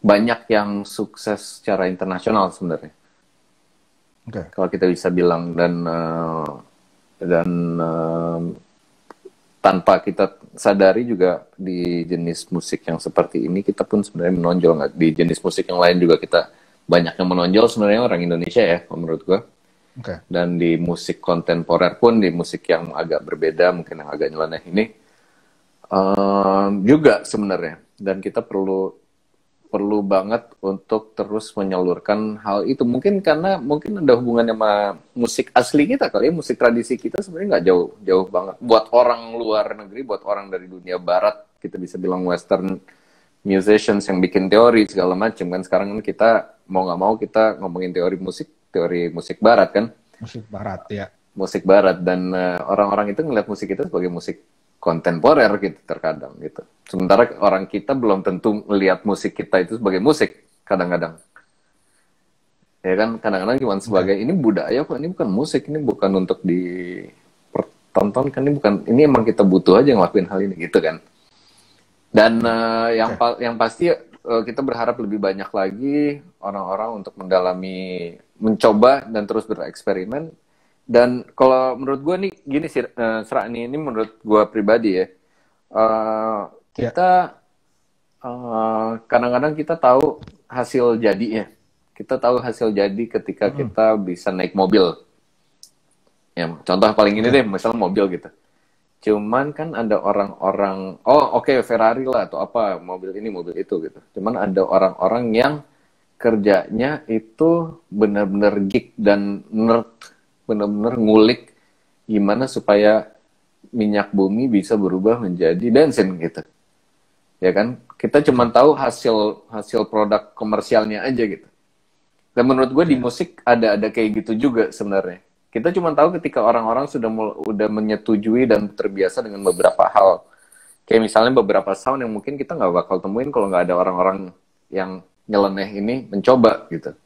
banyak yang sukses secara internasional sebenarnya. Kalau kita bisa bilang, dan tanpa kita sadari juga di jenis musik yang seperti ini kita pun sebenarnya menonjol. Di jenis musik yang lain juga kita banyak yang menonjol sebenarnya orang Indonesia ya menurut gue. Dan di musik kontemporer pun, di musik yang agak berbeda, mungkin yang agak nyeleneh ini juga sebenarnya. Dan kita perlu perlu banget untuk terus menyalurkan hal itu. Mungkin karena ada hubungannya sama musik asli kita kali ya, musik tradisi kita sebenarnya nggak jauh banget. Buat orang luar negeri, buat orang dari dunia barat, kita bisa bilang western musicians yang bikin teori segala macam kan. Sekarang kan kita mau nggak mau kita ngomongin teori musik barat kan. Musik barat ya. Musik barat, dan orang-orang itu ngeliat musik itu sebagai musik kontemporer gitu terkadang gitu. Sementara orang kita belum tentu melihat musik kita itu sebagai musik kadang-kadang. Ya kan, kadang-kadang cuma sebagai ini budaya kok, ini bukan musik, ini bukan untuk dipertontonkan, ini emang kita butuh aja ngelakuin hal ini gitu kan. Dan yang pasti kita berharap lebih banyak lagi orang-orang untuk mendalami, mencoba dan terus bereksperimen. Dan kalau menurut gue nih gini sih, Sra, ini menurut gue pribadi ya, kita kadang-kadang kita tahu hasil jadi ya, kita tahu hasil jadi ketika kita bisa naik mobil. Ya, contoh paling ini deh, misalnya mobil gitu. Cuman kan ada orang-orang, Ferrari lah atau apa, mobil ini mobil itu gitu. Cuman ada orang-orang yang kerjanya itu benar-benar geek dan nerd, benar-benar ngulik gimana supaya minyak bumi bisa berubah menjadi bensin gitu. Ya kan? Kita cuma tahu hasil produk komersialnya aja gitu. Dan menurut gue di musik ada kayak gitu juga sebenarnya. Kita cuma tahu ketika orang-orang udah menyetujui dan terbiasa dengan beberapa hal. Kayak misalnya beberapa sound yang mungkin kita nggak bakal temuin kalau nggak ada orang-orang yang nyeleneh ini mencoba gitu.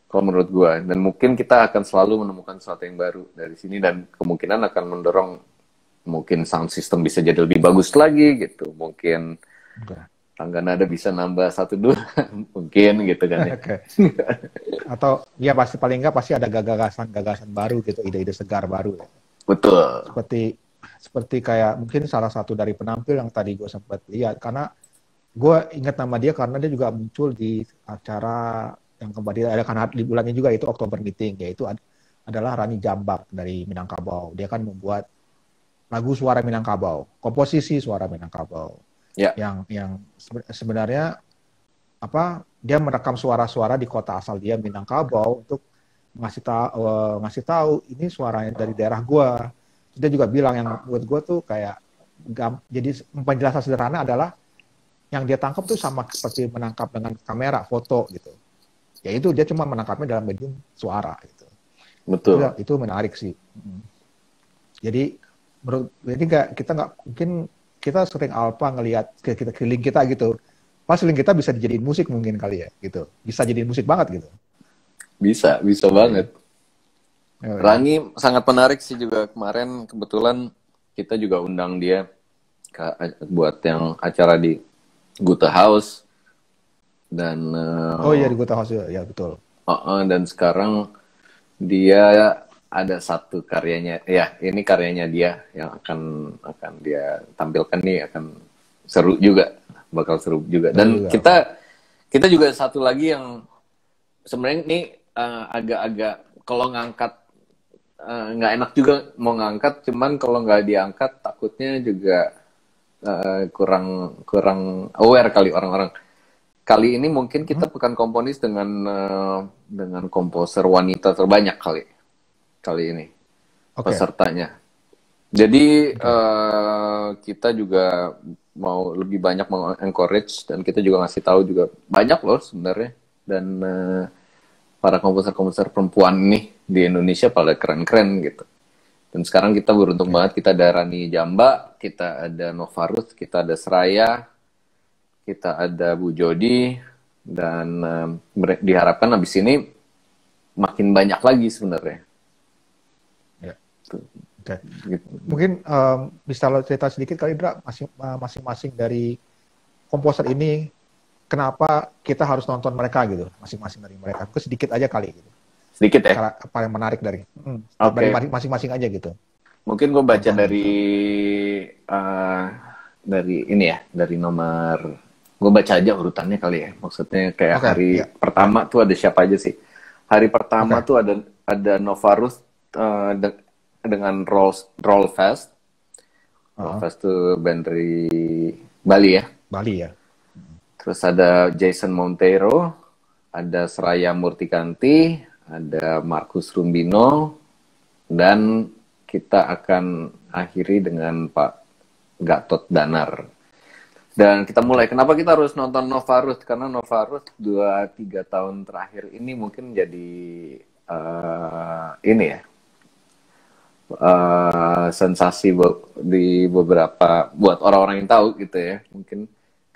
Kalau menurut gue, dan mungkin kita akan selalu menemukan sesuatu yang baru dari sini, dan kemungkinan akan mendorong mungkin sound system bisa jadi lebih bagus lagi gitu, mungkin tangga nada bisa nambah 1-2 mungkin gitu kan ya. Atau ya paling nggak pasti ada gagasan baru gitu, ide-ide segar baru ya. Betul. Seperti kayak mungkin salah satu dari penampil yang tadi gue sempat lihat, karena gue ingat nama dia karena dia juga muncul di acara yang kembali ada kan di bulannya juga, itu Oktober Meeting, yaitu adalah Rani Jambak dari Minangkabau. Dia kan membuat lagu suara Minangkabau, komposisi suara Minangkabau. Ya. Yang sebenarnya dia merekam suara-suara di kota asal dia, Minangkabau, untuk ngasih tahu ini suaranya dari daerah gua. Dia juga bilang yang buat gua tuh kayak jadi penjelasan sederhana adalah yang dia tangkap tuh sama seperti menangkap dengan kamera foto gitu. Yaitu dia cuma menangkapnya dalam medium suara gitu. Betul. Itu menarik sih. Jadi kita nggak mungkin, kita sering ngelihat kita keliling kita gitu. Pas keliling kita bisa dijadiin musik mungkin kali ya gitu. Bisa jadiin musik banget gitu. Bisa banget. Rani sangat menarik sih juga. Kemarin kebetulan kita juga undang dia buat yang acara di Gute House. Dan di Gute House ya betul. Dan sekarang dia ada satu karyanya, ya ini karyanya dia yang akan dia tampilkan nih, akan bakal seru juga. Dan kita juga satu lagi yang sebenarnya ini agak kalau ngangkat nggak enak juga mau ngangkat, cuman kalau nggak diangkat takutnya juga kurang aware kali orang-orang. Kali ini mungkin kita bukan komponis dengan komposer wanita terbanyak kali ini pesertanya. Jadi kita juga mau lebih banyak encourage, dan kita juga ngasih tahu juga banyak loh sebenarnya, dan para komposer-komposer perempuan nih di Indonesia pada keren-keren gitu. Dan sekarang kita beruntung banget, kita ada Rani Jambak, kita ada Nova Ruth, kita ada Seraya, kita ada Bu Jody, dan diharapkan habis ini makin banyak lagi sebenarnya. Ya. Okay. Gitu. Mungkin bisa lo cerita sedikit kali, Dra, masing-masing dari komposer ini, kenapa kita harus nonton mereka gitu, masing-masing dari mereka. Mungkin sedikit aja kali gitu. Sedikit ya? Apa yang menarik dari masing-masing aja gitu. Mungkin gue baca dari ini ya, dari nomor. Gue baca aja urutannya kali ya. Maksudnya kayak hari pertama tuh ada siapa aja sih? Hari pertama tuh ada Nova Ruth dengan Roll Fest. Roll Fest tuh band dari Bali ya. Bali ya. Terus ada Jason Monteiro, ada Seraya Murtikanti, ada Markus Rumbino, dan kita akan akhiri dengan Pak Gatot Danar. Dan kita mulai, kenapa kita harus nonton Nova Ruth? Karena Nova Ruth 2-3 tahun terakhir ini mungkin jadi ini ya, sensasi di beberapa, buat orang-orang yang tahu gitu ya, mungkin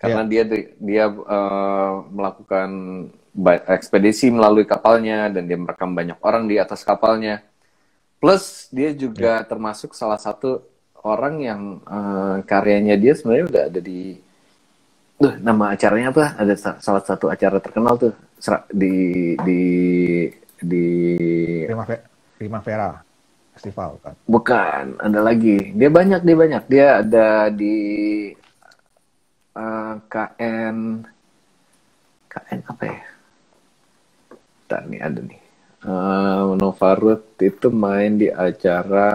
karena dia melakukan ekspedisi melalui kapalnya dan dia merekam banyak orang di atas kapalnya. Plus dia juga termasuk salah satu orang yang karyanya dia sebenarnya udah ada di nama acaranya apa? Ada salah satu acara terkenal tuh di Primavera Festival kan? Bukan, ada lagi. Dia banyak. Dia ada di KN apa ya? Bentar nih, ada nih. Nova Ruth itu main di acara.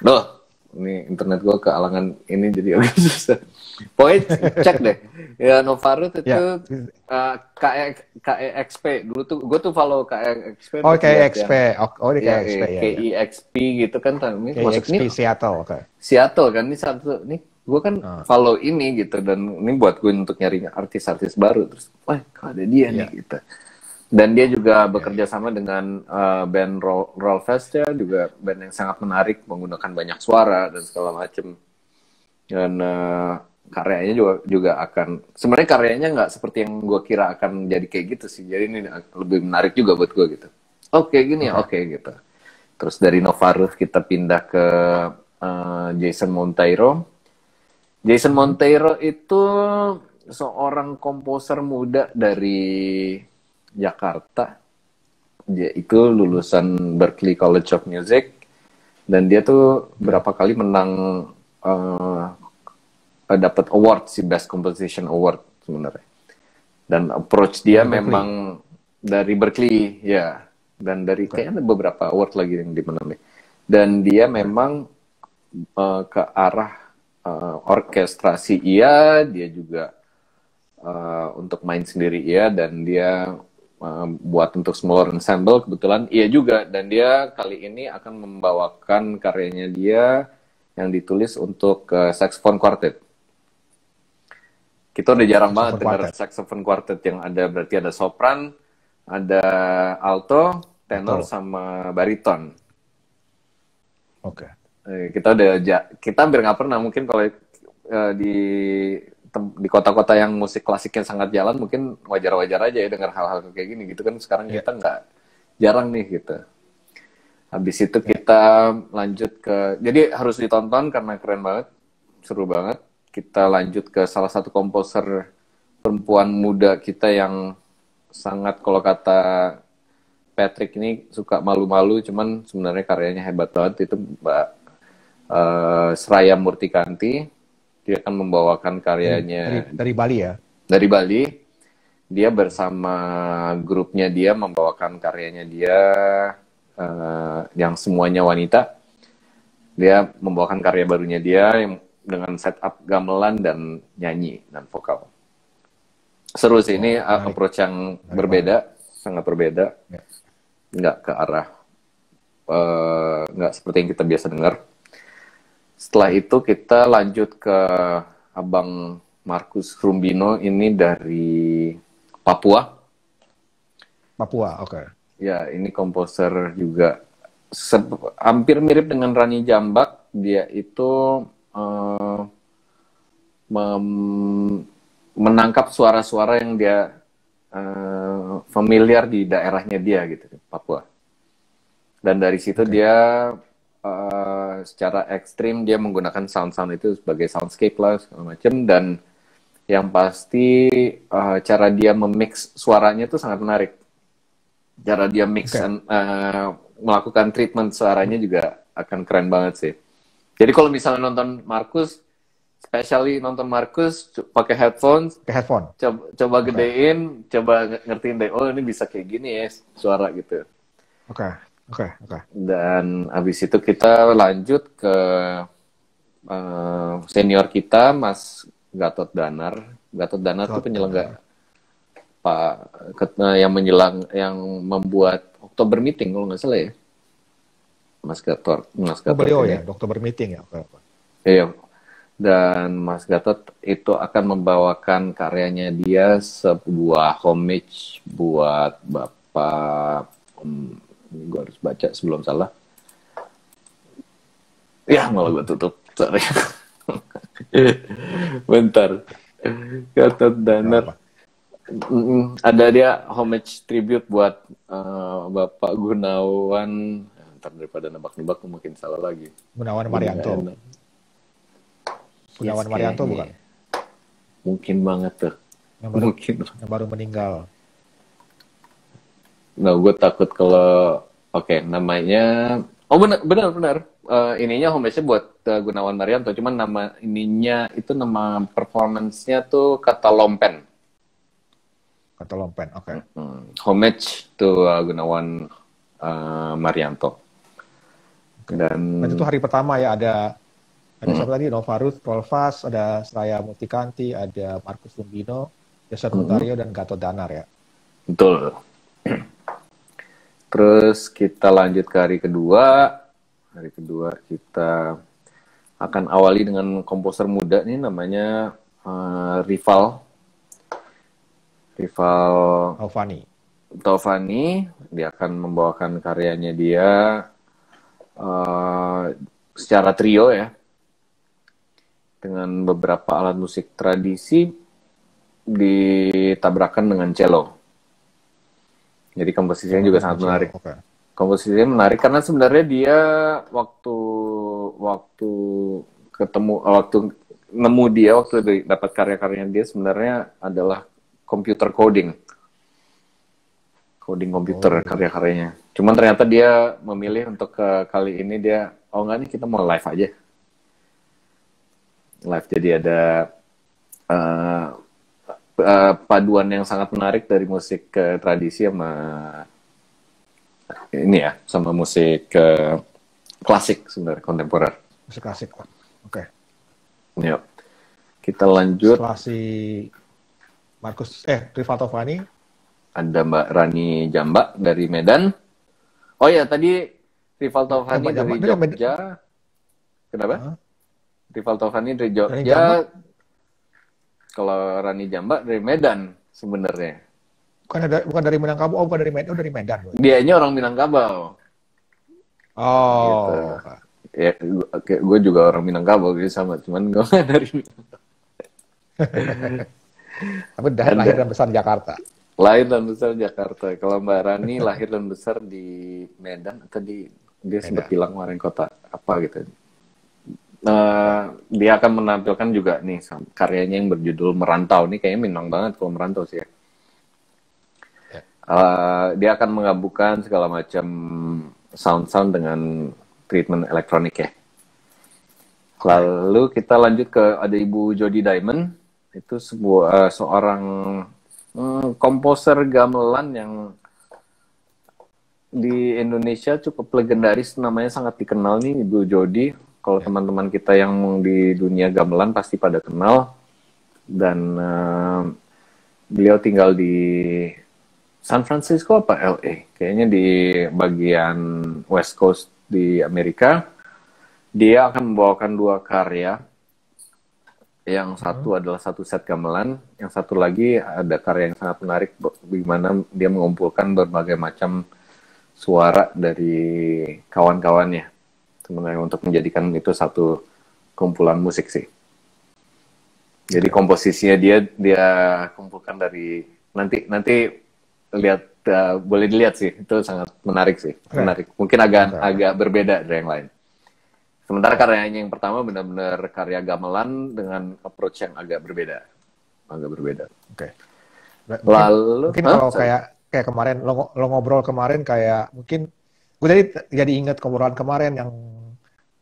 Loh, ini internet gue kealangan ini jadi agak susah. Pokoknya cek deh. Ya, Nova Ruth itu KEXP. Dulu tuh gue tuh follow KEXP. Oh, KEXP. Oh, di KEXP ya. KEXP gitu kan. KEXP Seattle. Seattle kan, ini satu nih. Gue kan follow ini gitu, dan ini buat gue untuk nyari artis-artis baru. Terus, wah, kok ada dia nih gitu. Dan dia juga bekerja sama dengan band Rollfest ya, juga band yang sangat menarik, menggunakan banyak suara dan segala macem. Dan karyanya juga akan, sebenarnya karyanya nggak seperti yang gue kira akan jadi kayak gitu sih. Jadi ini lebih menarik juga buat gue gitu. Oke, gini ya, oke gitu. Terus dari Nova Ruth kita pindah ke Jason Monteiro. Jason Monteiro itu seorang komposer muda dari Jakarta. Dia itu lulusan Berklee College of Music, dan dia tuh berapa kali menang dapat award sih, Best Composition Award sebenarnya. Dan approach dia memang dari Berklee ya, dan dari kayaknya beberapa award lagi yang dimenangi. Dan dia memang ke arah orkestrasi dia juga untuk main sendiri dan dia buat untuk small ensemble kebetulan juga, dan dia kali ini akan membawakan karyanya dia yang ditulis untuk saxophone quartet. Kita udah jarang banget dengar saxophone quartet yang ada, berarti ada sopran, ada alto, tenor sama bariton. Oke. Kita hampir nggak pernah, mungkin kalau di kota-kota yang musik klasiknya sangat jalan mungkin wajar-wajar aja ya dengar hal-hal kayak gini gitu kan. Sekarang kita nggak, jarang nih gitu. Habis itu kita lanjut ke, jadi harus ditonton karena keren banget, seru banget. Kita lanjut ke salah satu komposer perempuan muda kita yang sangat, kalau kata Patrick ini suka malu-malu, cuman sebenarnya karyanya hebat banget, itu Mbak Seraya Murtikanti. Dia akan membawakan karyanya dari Bali ya. Dari Bali. Dia bersama grupnya dia membawakan karyanya dia yang semuanya wanita. Dia membawakan karya barunya dia yang dengan setup gamelan dan nyanyi dan vokal. Seru sih, ini approach yang berbeda, sangat berbeda. Nggak ke arah nggak seperti yang kita biasa dengar. Setelah itu kita lanjut ke Abang Markus Rumbino, ini dari Papua. Papua, oke. Ya, ini komposer juga hampir mirip dengan Rani Jambak. Dia itu menangkap suara-suara yang dia familiar di daerahnya dia gitu, Papua. Dan dari situ dia secara ekstrim dia menggunakan sound-sound itu sebagai soundscape lah segala macam, dan yang pasti cara dia memix suaranya itu sangat menarik. Cara dia mix melakukan treatment suaranya juga akan keren banget sih. Jadi kalau misalnya nonton Markus, especially nonton Markus pakai headphone, coba gedein, coba ngertiin deh, oh ini bisa kayak gini ya suara gitu. Oke. Dan habis itu kita lanjut ke senior kita, Mas Gatot Danar. Gatot Danar itu Gatot penyelenggara yang membuat Oktober Meeting kalau nggak salah ya. Mas Gatot beliau ini. ya, Oktober Meeting ya. Iya. Dan Mas Gatot itu akan membawakan karyanya dia sebuah homage buat Bapak. Gue harus baca sebelum salah. Ya, malah gue tutup. Sorry. Bentar. Gatot Danar. Ada dia homage tribute buat Bapak Gunawan. Ntar daripada nebak-nebak mungkin salah lagi. Gunawan Marianto. Gunawan Marianto bukan? Mungkin banget tuh. Yang baru meninggal. Nah, gue takut kalau namanya benar. Ininya homage-nya buat Gunawan Marianto, cuman nama ininya itu nama performance-nya tuh Kata Lompen. Oke. Homage to Gunawan Marianto. Dan itu hari pertama ya, ada siapa lagi? Nova Ruth, Rolfas, ada Seraya Multikanti, ada Markus Lumbino, Jason Mutario, dan Gatot Danar ya. Betul. Terus kita lanjut ke hari kedua. Hari kedua kita akan awali dengan komposer muda nih, namanya Rival Taufani. Dia akan membawakan karyanya dia secara trio ya, dengan beberapa alat musik tradisi ditabrakkan dengan cello. Jadi komposisinya juga sangat menarik. Okay. Komposisinya menarik karena sebenarnya dia waktu dapat karya-karyanya dia sebenarnya adalah computer coding komputer karya-karyanya. Cuman ternyata dia memilih untuk kali ini dia enggak nih, kita mau live aja. Live, jadi ada paduan yang sangat menarik dari musik tradisi sama musik klasik sebenarnya, kontemporer. Musik klasik. Oke. Yuk. Kita lanjut. Setelah si Rival Taufani, ada Mbak Rani Jamba dari Medan. Oh ya, tadi Rival Taufani dari Jogja. Kenapa? Rival Taufani dari Jogja. Kalau Rani Jamba dari Medan sebenarnya. Bukan dari Minangkabau, bukan dari Medan, dari Medan. Dianya orang Minangkabau. Oh. Gitu. Ya, gue juga orang Minangkabau gitu sama, cuman gue dari Minangkabau. Tapi lahir dan besar di Jakarta. Lahir dan besar di Jakarta. Kalau Mbak Rani lahir dan besar di Medan atau dia sempat bilang kemarin kota apa gitu. Dia akan menampilkan juga nih karyanya yang berjudul Merantau. Nih kayaknya minang banget kalau Merantau sih ya. Dia akan menggabungkan segala macam sound dengan treatment elektronik ya. Lalu kita lanjut ke ada Ibu Jody Diamond. Itu seorang komposer gamelan yang di Indonesia cukup legendaris, namanya sangat dikenal nih Ibu Jody. Kalau teman-teman kita yang di dunia gamelan pasti pada kenal. Dan beliau tinggal di San Francisco apa LA? Kayaknya di bagian West Coast di Amerika. Dia akan membawakan 2 karya. Yang satu adalah satu set gamelan, yang satu lagi ada karya yang sangat menarik di mana dia mengumpulkan berbagai macam suara dari kawan-kawannya. Sebenarnya untuk menjadikan itu satu kumpulan musik sih. Jadi komposisinya dia kumpulkan dari nanti lihat, boleh dilihat sih, itu sangat menarik sih. Menarik. Mungkin agak berbeda dari yang lain. Sementara karyanya yang pertama benar-benar karya gamelan dengan approach yang agak berbeda. Oke. Lalu mungkin kalau kayak kemarin lo ngobrol kemarin, kayak mungkin gue tadi jadi ingat ngobrolan kemarin yang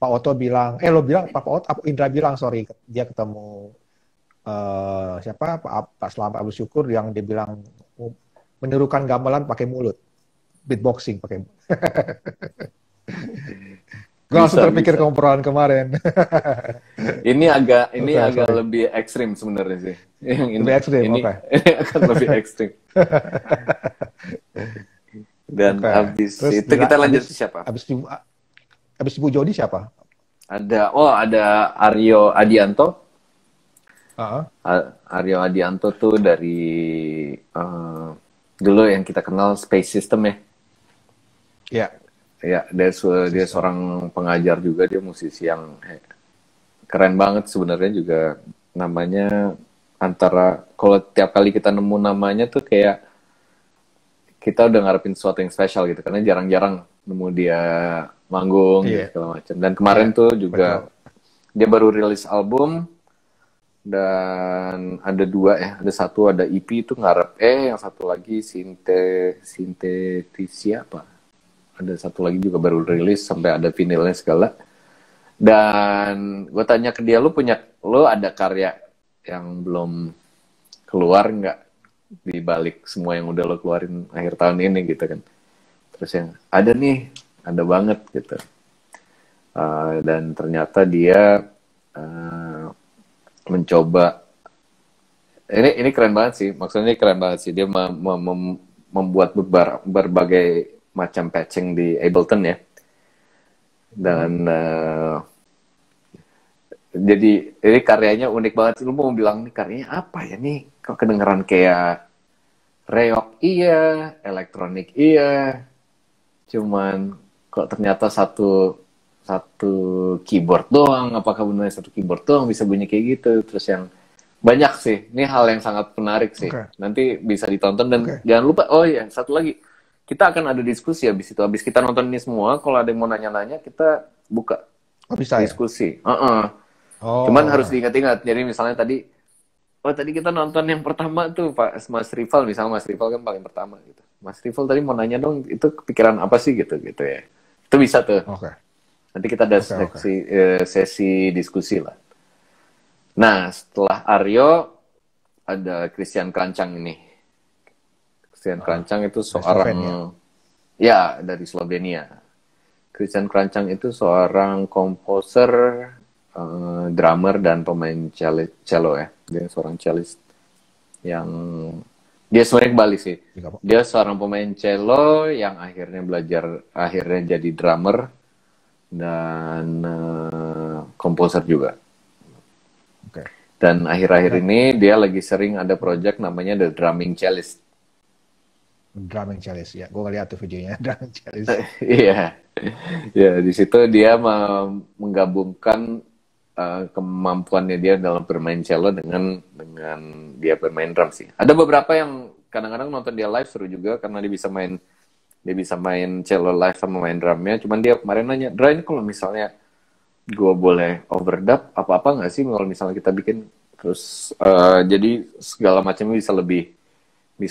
Pak Oto bilang, Indra bilang dia ketemu Pak Selamat Abdul Syukur yang dia bilang menirukan gamelan pakai mulut, beatboxing pakai mulut. Gue langsung terpikir ke obrolan kemarin. Ini agak lebih ekstrim sebenarnya sih. Yang Lebih ekstrim, ini oke. akan lebih ekstrim. Dan Oke. habis Terus itu kita lanjut ke siapa? Abis Ibu Jody siapa? Ada Aryo Adianto. Uh-huh. Aryo Adianto tuh dari dulu yang kita kenal Space System ya. Iya. Ya, dia seorang pengajar juga, dia musisi yang keren banget sebenarnya juga. Namanya antara, kalau tiap kali kita nemu namanya tuh kayak kita udah ngarepin sesuatu yang spesial gitu, karena jarang-jarang nemu dia manggung gitu segala macam. Dan kemarin tuh juga dia baru rilis album, dan ada 2 ya, ada EP itu ngarep, yang satu lagi Sintetisia apa? Ada satu lagi juga baru rilis sampai ada vinilnya segala. Dan gue tanya ke dia, lu ada karya yang belum keluar nggak di balik semua yang udah lo keluarin akhir tahun ini gitu kan? Terus yang ada nih, ada banget gitu. Dan ternyata dia mencoba, ini keren banget sih, maksudnya keren banget sih, dia membuat berbagai macam patching di Ableton ya, dan jadi ini karyanya unik banget. Lu mau bilang nih karyanya apa ya nih, kok kedengeran kayak reok iya, elektronik iya, cuman kok ternyata satu keyboard doang, apakah benar satu keyboard doang bisa bunyi kayak gitu. Terus yang banyak sih, ini hal yang sangat menarik sih. Nanti bisa ditonton, dan jangan lupa, satu lagi, kita akan ada diskusi habis itu. Habis kita nonton ini semua, kalau ada yang mau nanya-nanya, kita buka diskusi. Cuman harus diingat-ingat. Jadi misalnya tadi kita nonton yang pertama tuh Pak Mas Rival, misalnya Mas Rival kan paling pertama gitu. Mas Rival tadi mau nanya dong, itu kepikiran apa sih gitu ya. Itu bisa tuh. Nanti kita ada sesi diskusi lah. Nah, setelah Aryo ada Christian Krancang ini. Christian Krancang itu seorang dari Slovenia. Christian Krancang itu seorang komposer, drummer dan pemain cello ya. Dia seorang cellist yang dia sebenarnya kebalik sih. Dia seorang pemain cello yang akhirnya jadi drummer dan komposer juga. Dan akhir-akhir ini dia lagi sering ada project namanya The Drumming Cellist. Drumming Cellist ya, gue lihat tuh videonya Drumming Cellist. Iya, di situ dia menggabungkan kemampuannya dia dalam bermain cello dengan dia bermain drum sih. Ada beberapa yang kadang-kadang nonton dia live seru juga karena dia bisa main cello live sama main drumnya. Cuman dia kemarin nanya, Dra, ini kalau misalnya gue boleh overdub apa-apa nggak sih kalau misalnya kita bikin terus jadi segala macamnya bisa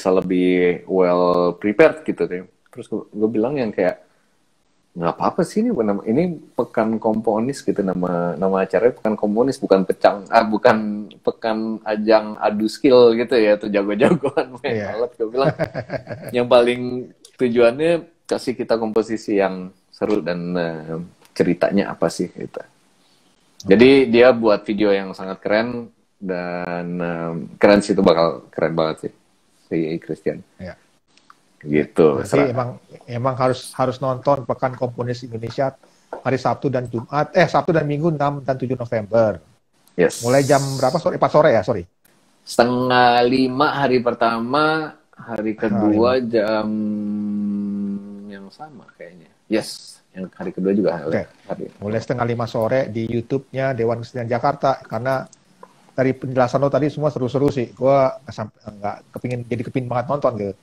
lebih well prepared gitu deh. Terus gue bilang yang kayak nggak apa-apa sih, ini pekan komponis gitu, nama acaranya pekan komponis, bukan pekan ajang adu skill gitu ya, atau jago-jagoan main alat. Gue bilang yang paling tujuannya kasih kita komposisi yang seru dan ceritanya apa sih gitu. Jadi dia buat video yang sangat keren, dan keren sih, itu bakal keren banget sih si Christian. Ya. Gitu. Berarti emang harus nonton Pekan Komponis Indonesia hari Sabtu dan Jumat, Sabtu dan Minggu 6 dan 7 November. Yes. Mulai jam berapa? 4 sore ya, sorry. 4:30 hari pertama, hari kedua jam yang sama kayaknya. Yes, yang hari kedua juga. Mulai 4:30 sore di YouTube-nya Dewan Kesenian Jakarta. Karena dari penjelasan lo tadi semua seru-seru sih. Gue kepingin banget nonton gitu.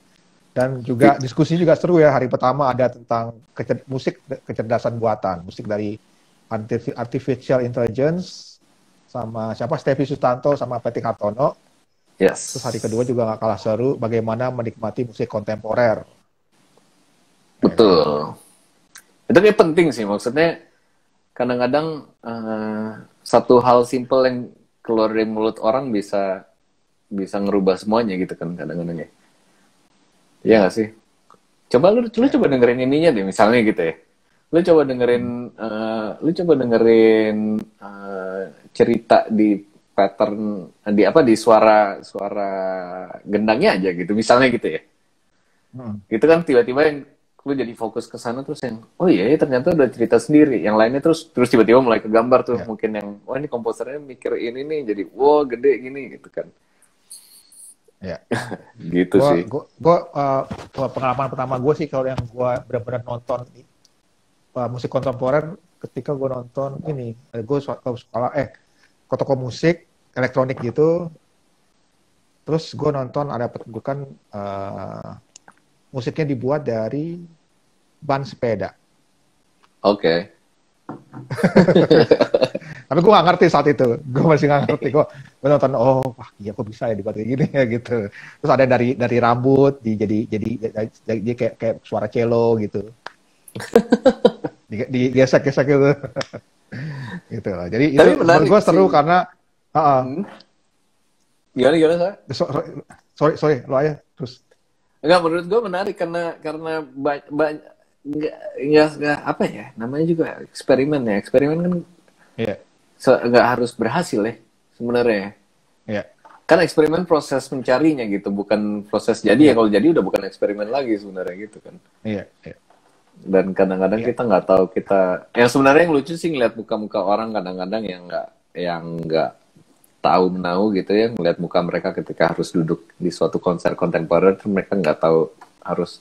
Dan juga diskusi juga seru ya. Hari pertama ada tentang musik kecerdasan buatan, musik dari artificial intelligence sama Steffi Sustanto sama Petik Hartono. Yes. Terus hari kedua juga nggak kalah seru, bagaimana menikmati musik kontemporer. Betul. Itu kayak penting sih, maksudnya kadang-kadang satu hal simple yang keluar dari mulut orang bisa ngerubah semuanya gitu kan kadang-kadang ya. Iya nggak sih? Lu coba dengerin ininya deh misalnya gitu ya. Lu coba dengerin cerita di pattern di suara gendangnya aja gitu, misalnya gitu ya. Gitu kan tiba-tiba yang lu jadi fokus ke sana, terus yang oh iya ternyata udah cerita sendiri, yang lainnya terus tiba-tiba mulai ke gambar tuh, mungkin yang ini komposernya mikir ini nih jadi wow gede gini gitu kan. Gitu sih. Pengalaman pertama gue sih kalau yang gue benar-benar nonton musik kontemporer ketika gue nonton ini, gue sekolah ke toko musik elektronik gitu, terus gue nonton ada pertunjukan musiknya dibuat dari ban sepeda. Oke. Tapi gue gak ngerti saat itu, gue masih gak ngerti. Gue nonton, wah iya kok bisa ya dibuat kayak gini ya gitu. Terus ada dari rambut, jadi kayak suara cello gitu. Digesek-gesek gitu. Gitu lah. Jadi itu menurut gue seru karena Gimana? Sorry, lo aja terus. Enggak, menurut gue menarik karena banyak nggak apa ya namanya juga eksperimen kan nggak harus berhasil ya sebenarnya. Kan eksperimen proses mencarinya gitu, bukan proses jadi ya. Kalau jadi udah bukan eksperimen lagi sebenarnya gitu kan. Dan kadang-kadang kita nggak tahu yang sebenarnya yang lucu sih ngeliat muka-muka orang kadang-kadang yang nggak tahu menahu gitu ya, ngeliat muka mereka ketika harus duduk di suatu konser kontemporer, mereka nggak tahu harus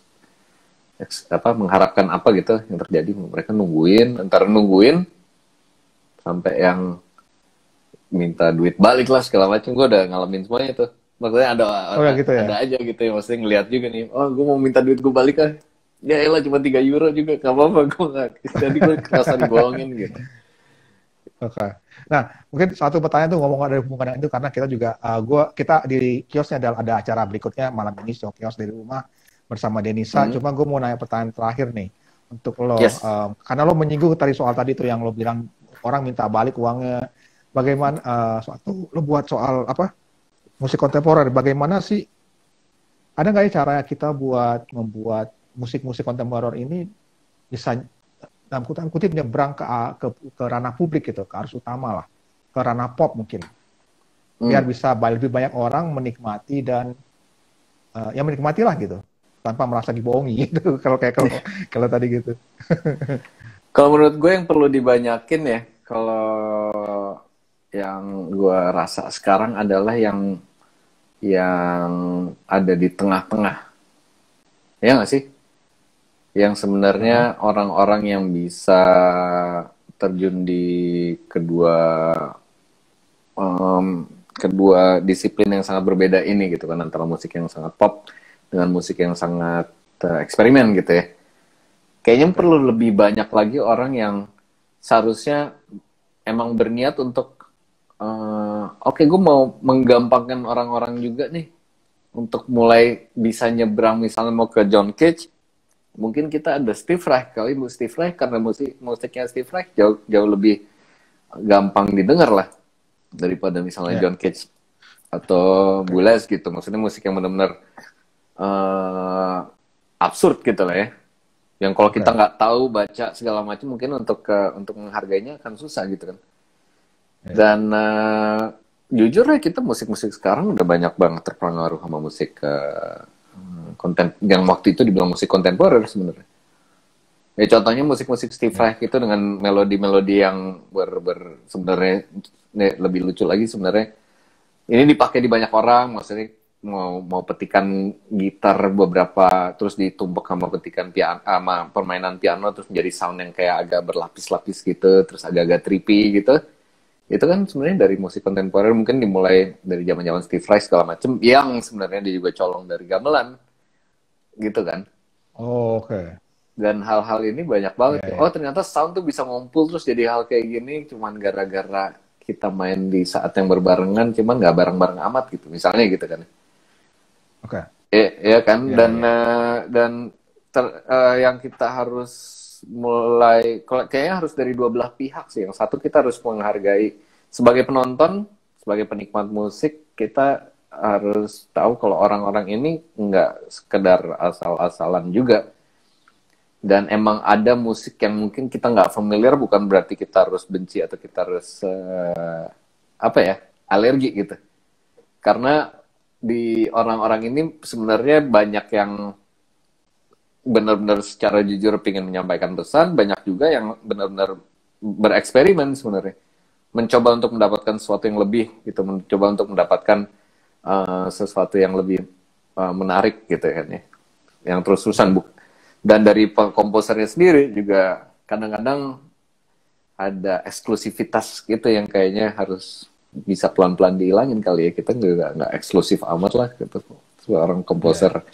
mengharapkan apa gitu yang terjadi. Mereka nungguin sampai yang minta duit balik lah segala macam. Gue udah ngalamin semuanya tuh. Maksudnya ada aja gitu ya, maksudnya ngeliat juga nih, gue mau minta duit gue balik kan, ya elah cuma 3 euro juga, gak apa-apa, gue nggak, jadi gue kerasa dibohongin gitu. Oke. Nah, mungkin satu pertanyaan tuh ngomong dari hubungan itu karena kita juga kita di kiosnya ada acara berikutnya malam ini, kios dari rumah bersama Denisa. Cuma gue mau nanya pertanyaan terakhir nih untuk lo, karena lo menyinggung tadi soal tadi tuh yang lo bilang orang minta balik uangnya. Bagaimana lo buat soal musik kontemporer? Bagaimana sih? Ada nggak ya cara kita membuat musik-musik kontemporer ini bisa dalam kutip nyebrang ke ranah publik gitu, ke arus utama lah, ke ranah pop mungkin, biar bisa lebih banyak orang menikmati dan menikmati lah gitu, tanpa merasa dibohongi gitu. Kalau tadi gitu. Kalau menurut gue yang perlu dibanyakin ya, kalau yang gue rasa sekarang adalah yang ada di tengah-tengah, ya nggak sih? Yang sebenarnya orang-orang yang bisa terjun di kedua disiplin yang sangat berbeda ini gitu kan, antara musik yang sangat pop dengan musik yang sangat eksperimen gitu ya. Kayaknya perlu lebih banyak lagi orang yang seharusnya emang berniat untuk gue mau menggampangkan orang-orang juga nih untuk mulai bisa nyebrang, misalnya mau ke John Cage. Mungkin kita ada Steve Reich kali, Steve Reich karena musiknya Steve Reich jauh lebih gampang didengar lah daripada misalnya John Cage atau Boulez gitu. Maksudnya musik yang benar-benar absurd gitu lah ya. Yang kalau kita nggak tahu baca segala macam, mungkin untuk menghargainya akan susah gitu kan. Dan jujur ya, kita musik-musik sekarang udah banyak banget terpengaruh sama musik yang waktu itu dibilang musik kontemporer sebenarnya. Ya contohnya musik-musik Steve Reich itu dengan melodi-melodi yang sebenarnya lebih lucu lagi sebenarnya. Ini dipakai di banyak orang, maksudnya mau petikan gitar beberapa terus ditumpuk sama petikan piano sama permainan piano terus menjadi sound yang kayak agak berlapis-lapis gitu, terus agak-agak trippy gitu. Itu kan sebenarnya dari musik kontemporer, mungkin dimulai dari zaman-zaman Steve Reich segala macam, yang sebenarnya dia juga colong dari gamelan. Gitu kan. Oke. Dan hal-hal ini banyak banget. Ternyata sound tuh bisa ngumpul terus jadi hal kayak gini cuman gara-gara kita main di saat yang berbarengan, cuman nggak bareng-bareng amat gitu, misalnya gitu kan. Oke. Ya kan. Dan yang kita harus mulai, kayaknya harus dari dua belah pihak sih. Yang satu, kita harus menghargai sebagai penonton, sebagai penikmat musik, kita harus tahu kalau orang-orang ini nggak sekedar asal-asalan juga. Dan emang ada musik yang mungkin kita nggak familiar, bukan berarti kita harus benci atau kita harus apa ya, alergi gitu. Karena di orang-orang ini sebenarnya banyak yang benar-benar secara jujur ingin menyampaikan pesan, banyak juga yang benar-benar bereksperimen sebenarnya, mencoba untuk mendapatkan sesuatu yang lebih gitu, mencoba untuk mendapatkan sesuatu yang lebih menarik gitu kan ya, yang terus-terusan. Dan dari komposernya sendiri juga kadang-kadang ada eksklusivitas gitu yang kayaknya harus bisa pelan-pelan dihilangin kali ya. Kita nggak eksklusif amat lah gitu, seorang komposer.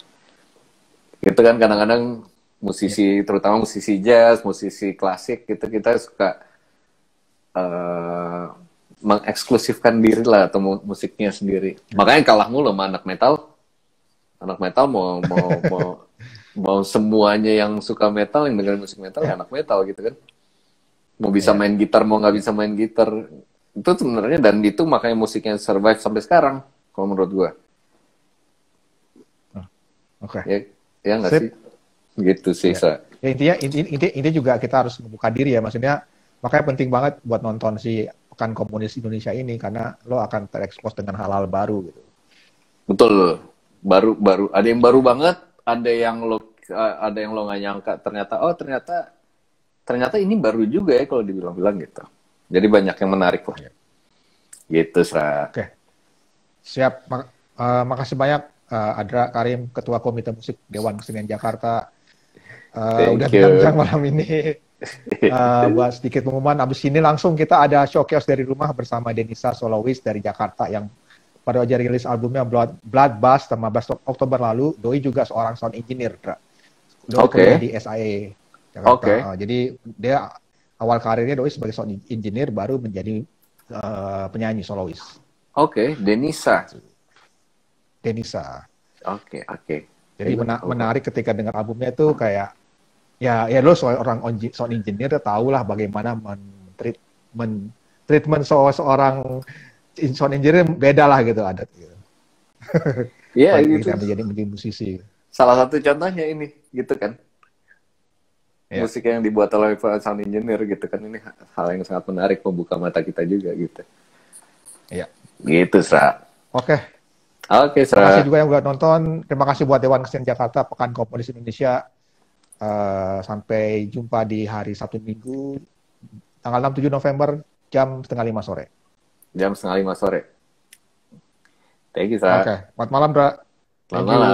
Itu kan kadang-kadang musisi, terutama musisi jazz, musisi klasik gitu, kita suka mengeksklusifkan diri lah atau musiknya sendiri. Makanya kalah mulu sama anak metal. Anak metal mau semuanya yang suka metal, yang dengerin musik metal, ya anak metal gitu kan. Mau bisa main gitar, mau nggak bisa main gitar. Itu sebenarnya, dan itu makanya musiknya survive sampai sekarang, kalau menurut gua. Oke. Ya nggak sih? Gitu sih, ya. Ya, intinya juga kita harus membuka diri ya, maksudnya makanya penting banget buat nonton si Pekan Komunis Indonesia ini, karena lo akan terekspos dengan hal-hal baru gitu. Betul. Baru ada yang baru banget, ada yang lo nggak nyangka, ternyata ini baru juga ya kalau dibilang-bilang gitu. Jadi banyak yang menarik lah. Gitu, Sra. Oke. Siap. Makasih banyak Adra Karim, Ketua Komite Musik Dewan Kesenian Jakarta. Udah bincang malam ini. Buat sedikit pengumuman, abis ini langsung kita ada showcase dari rumah bersama Denisa Soloist dari Jakarta yang pada aja rilis albumnya Blood Bass 15 Oktober lalu. Doi juga seorang sound engineer, Doi kuliah di SIA Jakarta. Jadi dia awal karirnya Doi sebagai sound engineer, baru menjadi penyanyi solois. Denisa. Oke. Jadi menarik ketika dengar albumnya itu kayak ya lo seorang sound engineer tahu lah bagaimana treatment seorang sound engineer beda lah gitu, adat gitu. Iya gitu. Kita menjadi musisi. Salah satu contohnya ini gitu kan. Musik yang dibuat oleh sound engineer gitu kan, ini hal yang sangat menarik, membuka mata kita juga gitu. Iya. Gitu, Sra. Oke, Sra. Terima kasih juga yang udah nonton. Terima kasih buat Dewan Kesenian Jakarta, Pekan Komunis Indonesia. Sampai jumpa di hari Sabtu Minggu tanggal 6-7 November jam 4:30 sore. Jam 4:30 sore. Thank you, Sra. Oke, selamat malam, Dra. Selamat malam.